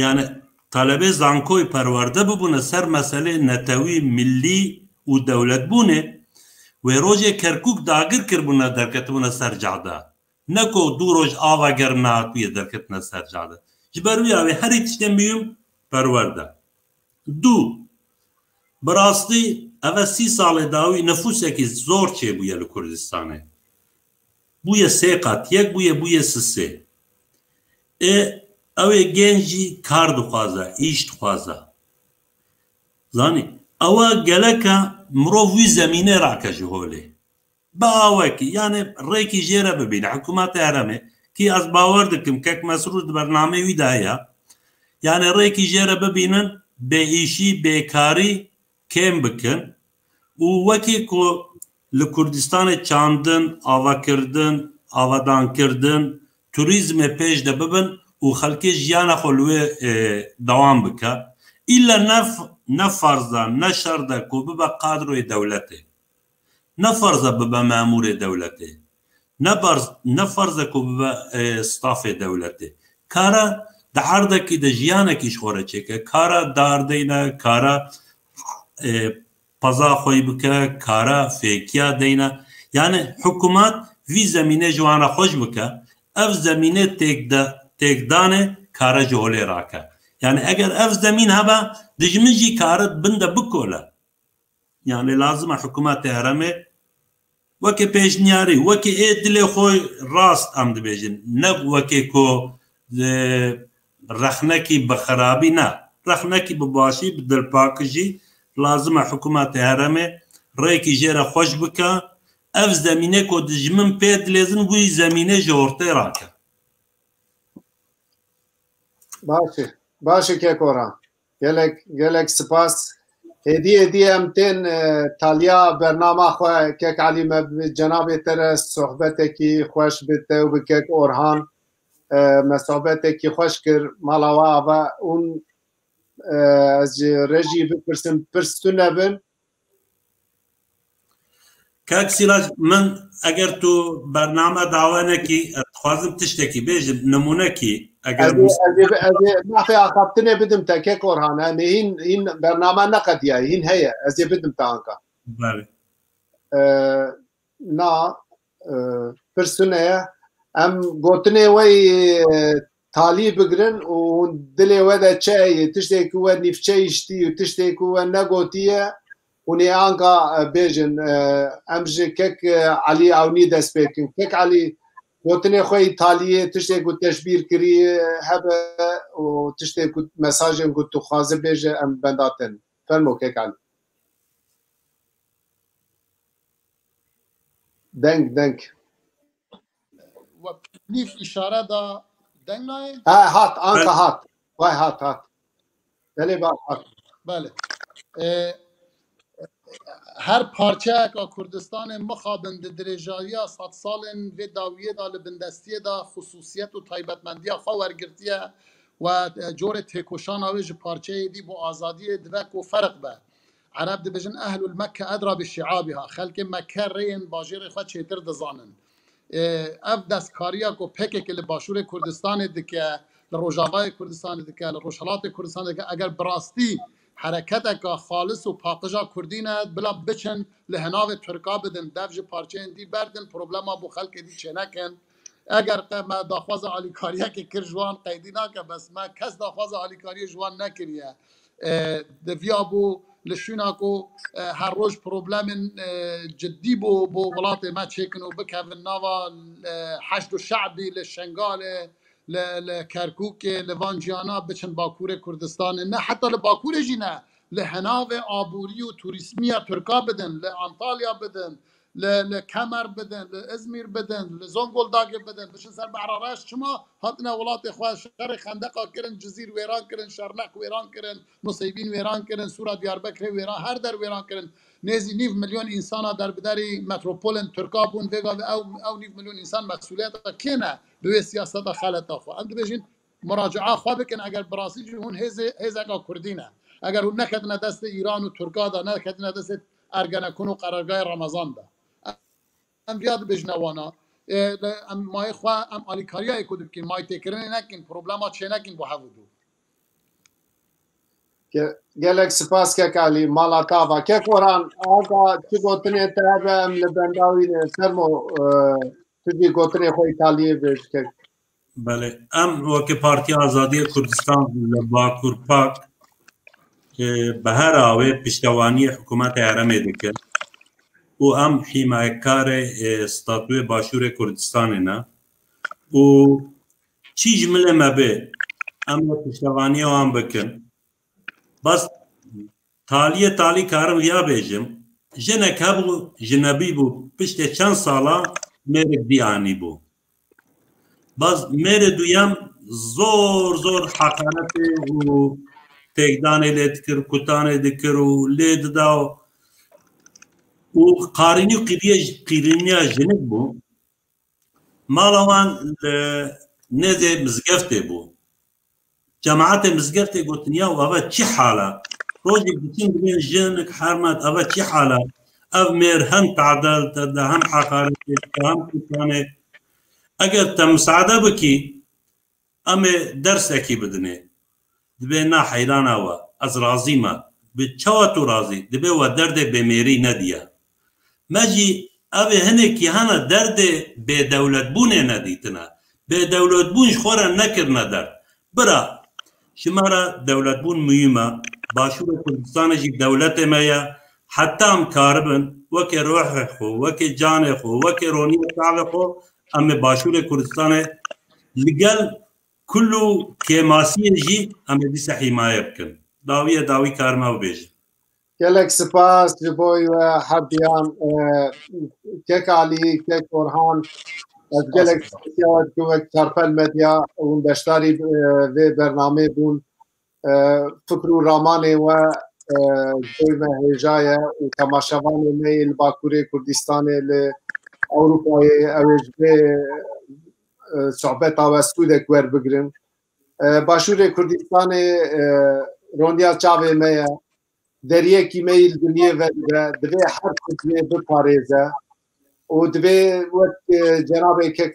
یانە تەلەبێ زانکۆی پەروەردە ببوونە سەر مەسەلەی نەتەوی ملی و دەولەت بوونێ وێ ڕۆژێ کەرکووک داگر کردبوونە دەرکەتبوونە سەر جادا نەکۆ دوو ڕۆژ ئاوا گەرم نهاتوویە دەرکەتنە سەر جادا ji ber wî avê herî tiştê mîyum perwerde du bi rastî ev 30 salê dawî nefûsekî zor çêbûye li Kurdistanê bûye sê qat yek bûye sisê ew ê gênc jî kar dixwaze îş dixwaze zanî ewa geleka mirov wî zemînê rake ji holê باوکی یعنی ڕێکی ژێرە ببینە حکوومەتی هەرەمێ کی ئەس باوەڕ دکم کەک مەسرور بەرنامەی ویدایە یعنی ڕێکی ژێرە ببینن بێئیشی بێکاری کێم بکەن و وەکی کۆ لە کوردستانی چاندن ئاواکردن ئاوادانکردن توریزمê pêş de bibin û xelkê jiyana xwe li wê dewam bike îla ne farza ne şerda ku bibe kadroyê dewletê ne farza bibe memûrê dewletê ne farza ku bibe stafê dewletê kara di erdekî de jiyanekî ji xwe re çêke kara dardeyne kara peza xwe bike kara fêkiya deyne yani hikûmet vî zemînê ji wan re xweş bike ev zemînê têkdanê kara ji holê rake yani eger ev zemîn hebe dijmin jî karit bin de bikole yani lazim e hikûmetê herêmê wekî pêşniyarî wekî ê dilê xwe rast em dibêjin ne wekî ku rexnekî bi xerabî ne rexnekî bi başî bi dilpakî jî lazim e hikûmetê herêmê rêkî jê re xweş bike ev zemînê ku dijmin pê dilêzin wî zemînê ji ortê rake باشه کێکۆڕان gelek spas hediye em tên taliya bernama xwe kek Elî me cenabê te re sohbetekî xweş bi te û bi kek Orhan me sohbetekî xweş kir mala we ava û ez ji rejî bipirsim pirs tu nebin kak Sîrac min eger tu bername dawenekî dixwazim tiştekî bêjim nimunekî eger mafê axaftinê bidim te kek Orhan hîn bername neqediye hîn heye ez ê bidim te anka na pirsûneye em gotinê we talî bigirin û dilê we de çeyê tiştekî we nîvçe îştî û tiştekî we negotiye hûn ê anka bêjin em ji kek Elî Ewnî dest pê bikin kek Elî gotinê xwe taliyê tiştê ku teşbîr kirî hebe û tiştê ku mesajên ku tu xwazî bêje em benda tên fermo kek Elî deng nîv îşare da deng nayê hat anka hat vay hat belê hat bele her parçeyeka Kurdistanê mixabin di dirêjariya sed salên vê dawiyê da li bindestiyê da xusûsiyet û taybetmendiya xwe wergirtiye we corê têkoşana wê ji parçeyê dî bo azadiyê dibe ku ferq be عرب دبجن أهل المكة أدرى بشعابها خلق مكة رين باجر خود شيتر دزانن اف دستکاریا کو پکه که لباشور کردستان دکه لروجاوای کردستان دکه لروشالات کردستان دکه اگر براستی حرکت که خالص و پاقجا کردینه بلا بچن لهناو ترکا بدن دفج پارچه دی بردن پروبلما بو خلق دی چنکن اگر ما داخواز آلیکاریا که کر جوان قیدی نکه بس ما کس داخواز آلیکاری جوان نکریه دویا بو لشونا کو هر روز پروبلم جدی بو ولات ما چیکن و بکن نوا حشد و شعبی لشنگال لکرکوک لوانجیانا بچن باکور کردستان نه حتی لباکور جینا لحناو آبوری و توریسمی ترکا بدن لانطالیا بدن لکمر بدن لازمیر بدن لزونگولداگ بدن بشن سر بعراراش شما هاتنا ولات اخوان شهر خندقا کرن جزیر ویران کرن شرنق ویران کرن مصیبین ویران کرن سورا دیاربکر ویران هر در ویران کرن نزی 9 میلیون انسان در بداری متروپولن ترکا بون وگا او 9 میلیون انسان مسئولیت کنه به سیاست خالت اخو اند بجین مراجعه خو بکن اگر براسی جون هز اگا کردینه اگر اون نکدن دست ایران و ترکا دا نکدن دست ارگنکون و قرارگاه رمضان دا ام بیاد بجنوانا ام مای خو ام آلیکاریا کدوم که مای تکرین نکن پروبلما چه نکن با هودو گلک سپاس که کالی مالا کاوا که قرآن آقا چی گوتنی ترم لبنداوی سرمو تجی گوتنی خوی تالیه بیش که بله ام وقت پارتی آزادی کردستان باکور پاک به هر آوه پشتوانی حکومت حرمه دکن و ام حمایتکار استاتوی باشور کردستان نه و چی جمله مبه ام پشتوانی و ام بکن بس تالی کارم یا بیجم جنک هبو جنبی بو پشت چند سالا مرک دیانی بو بس مر دویم زور حقارت و تکدان لید کر کتان دکر و لید داو و قارنی و قیرینی جنک بو مالوان نزه مزگفته بو جماعت مزگفته گوتنیا و اوه چی حالا روزی بچین بین جنک حرمت اوه چی حالا او میر هم تعدال تده هم حقارت هم کتانه اگر تا مساعده بکی اما درس اکی بدنه دبی نا حیران آوا از رازی ما به چوا تو رازی دبی و درد بمیری ندیا مجی اوه هنه کی هانا درد به دولت بونه ندیتنا به دولت بونش خورا نکرنا درد برا شمارا دولت بون مهمه باشور کردستان جی دولت مایا حتی هم کاربن وکی روح خو وکی جان خو وکی رونی شعب خو اما باشور کردستان لگل كله كماسية جي أم ديس حماية بكن داوي كارما وبيج گلک سپاس جبوی و حبیان کک علی کک اورهان از گلک سیاد کوک چرپل مدیا و دشتاری و برنامه بون فکر و رامانه و جوی هجایه و تماشاوان میل باکوری کردستان ل اروپای اوج به صحبت و سودک ور بگرن باشور کردستان روندیا چاوه میا دریه کی میل دنیا و دوی هر کجی بپاریزه و دوی وقت جناب که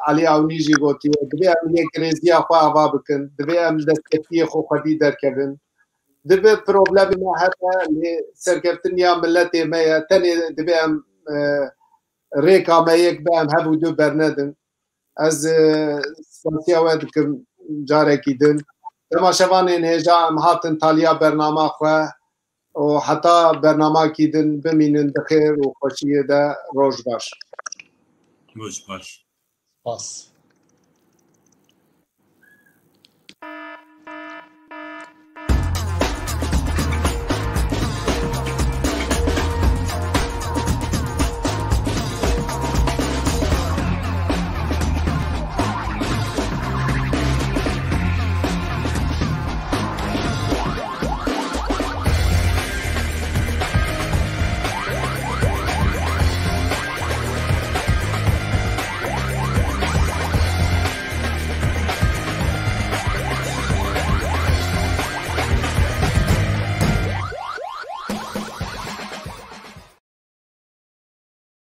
علی اونیجی گوتی دوی عملیه کریزیا خو آوا بکن دوی عمل دستکتی خو خودی درکبن دوی پروبلم ما هتا سرکفتن یا ملت میا تنی دوی هم ریکا میک به هم هبو دو برندن از سپاسیا ودکم جارکی دن تماشاوان هجا ام هاتن تالیا برنامه خو و حتی برنامه کی دن بمینن بخیر و خوشیه ده روز باش روز باش باش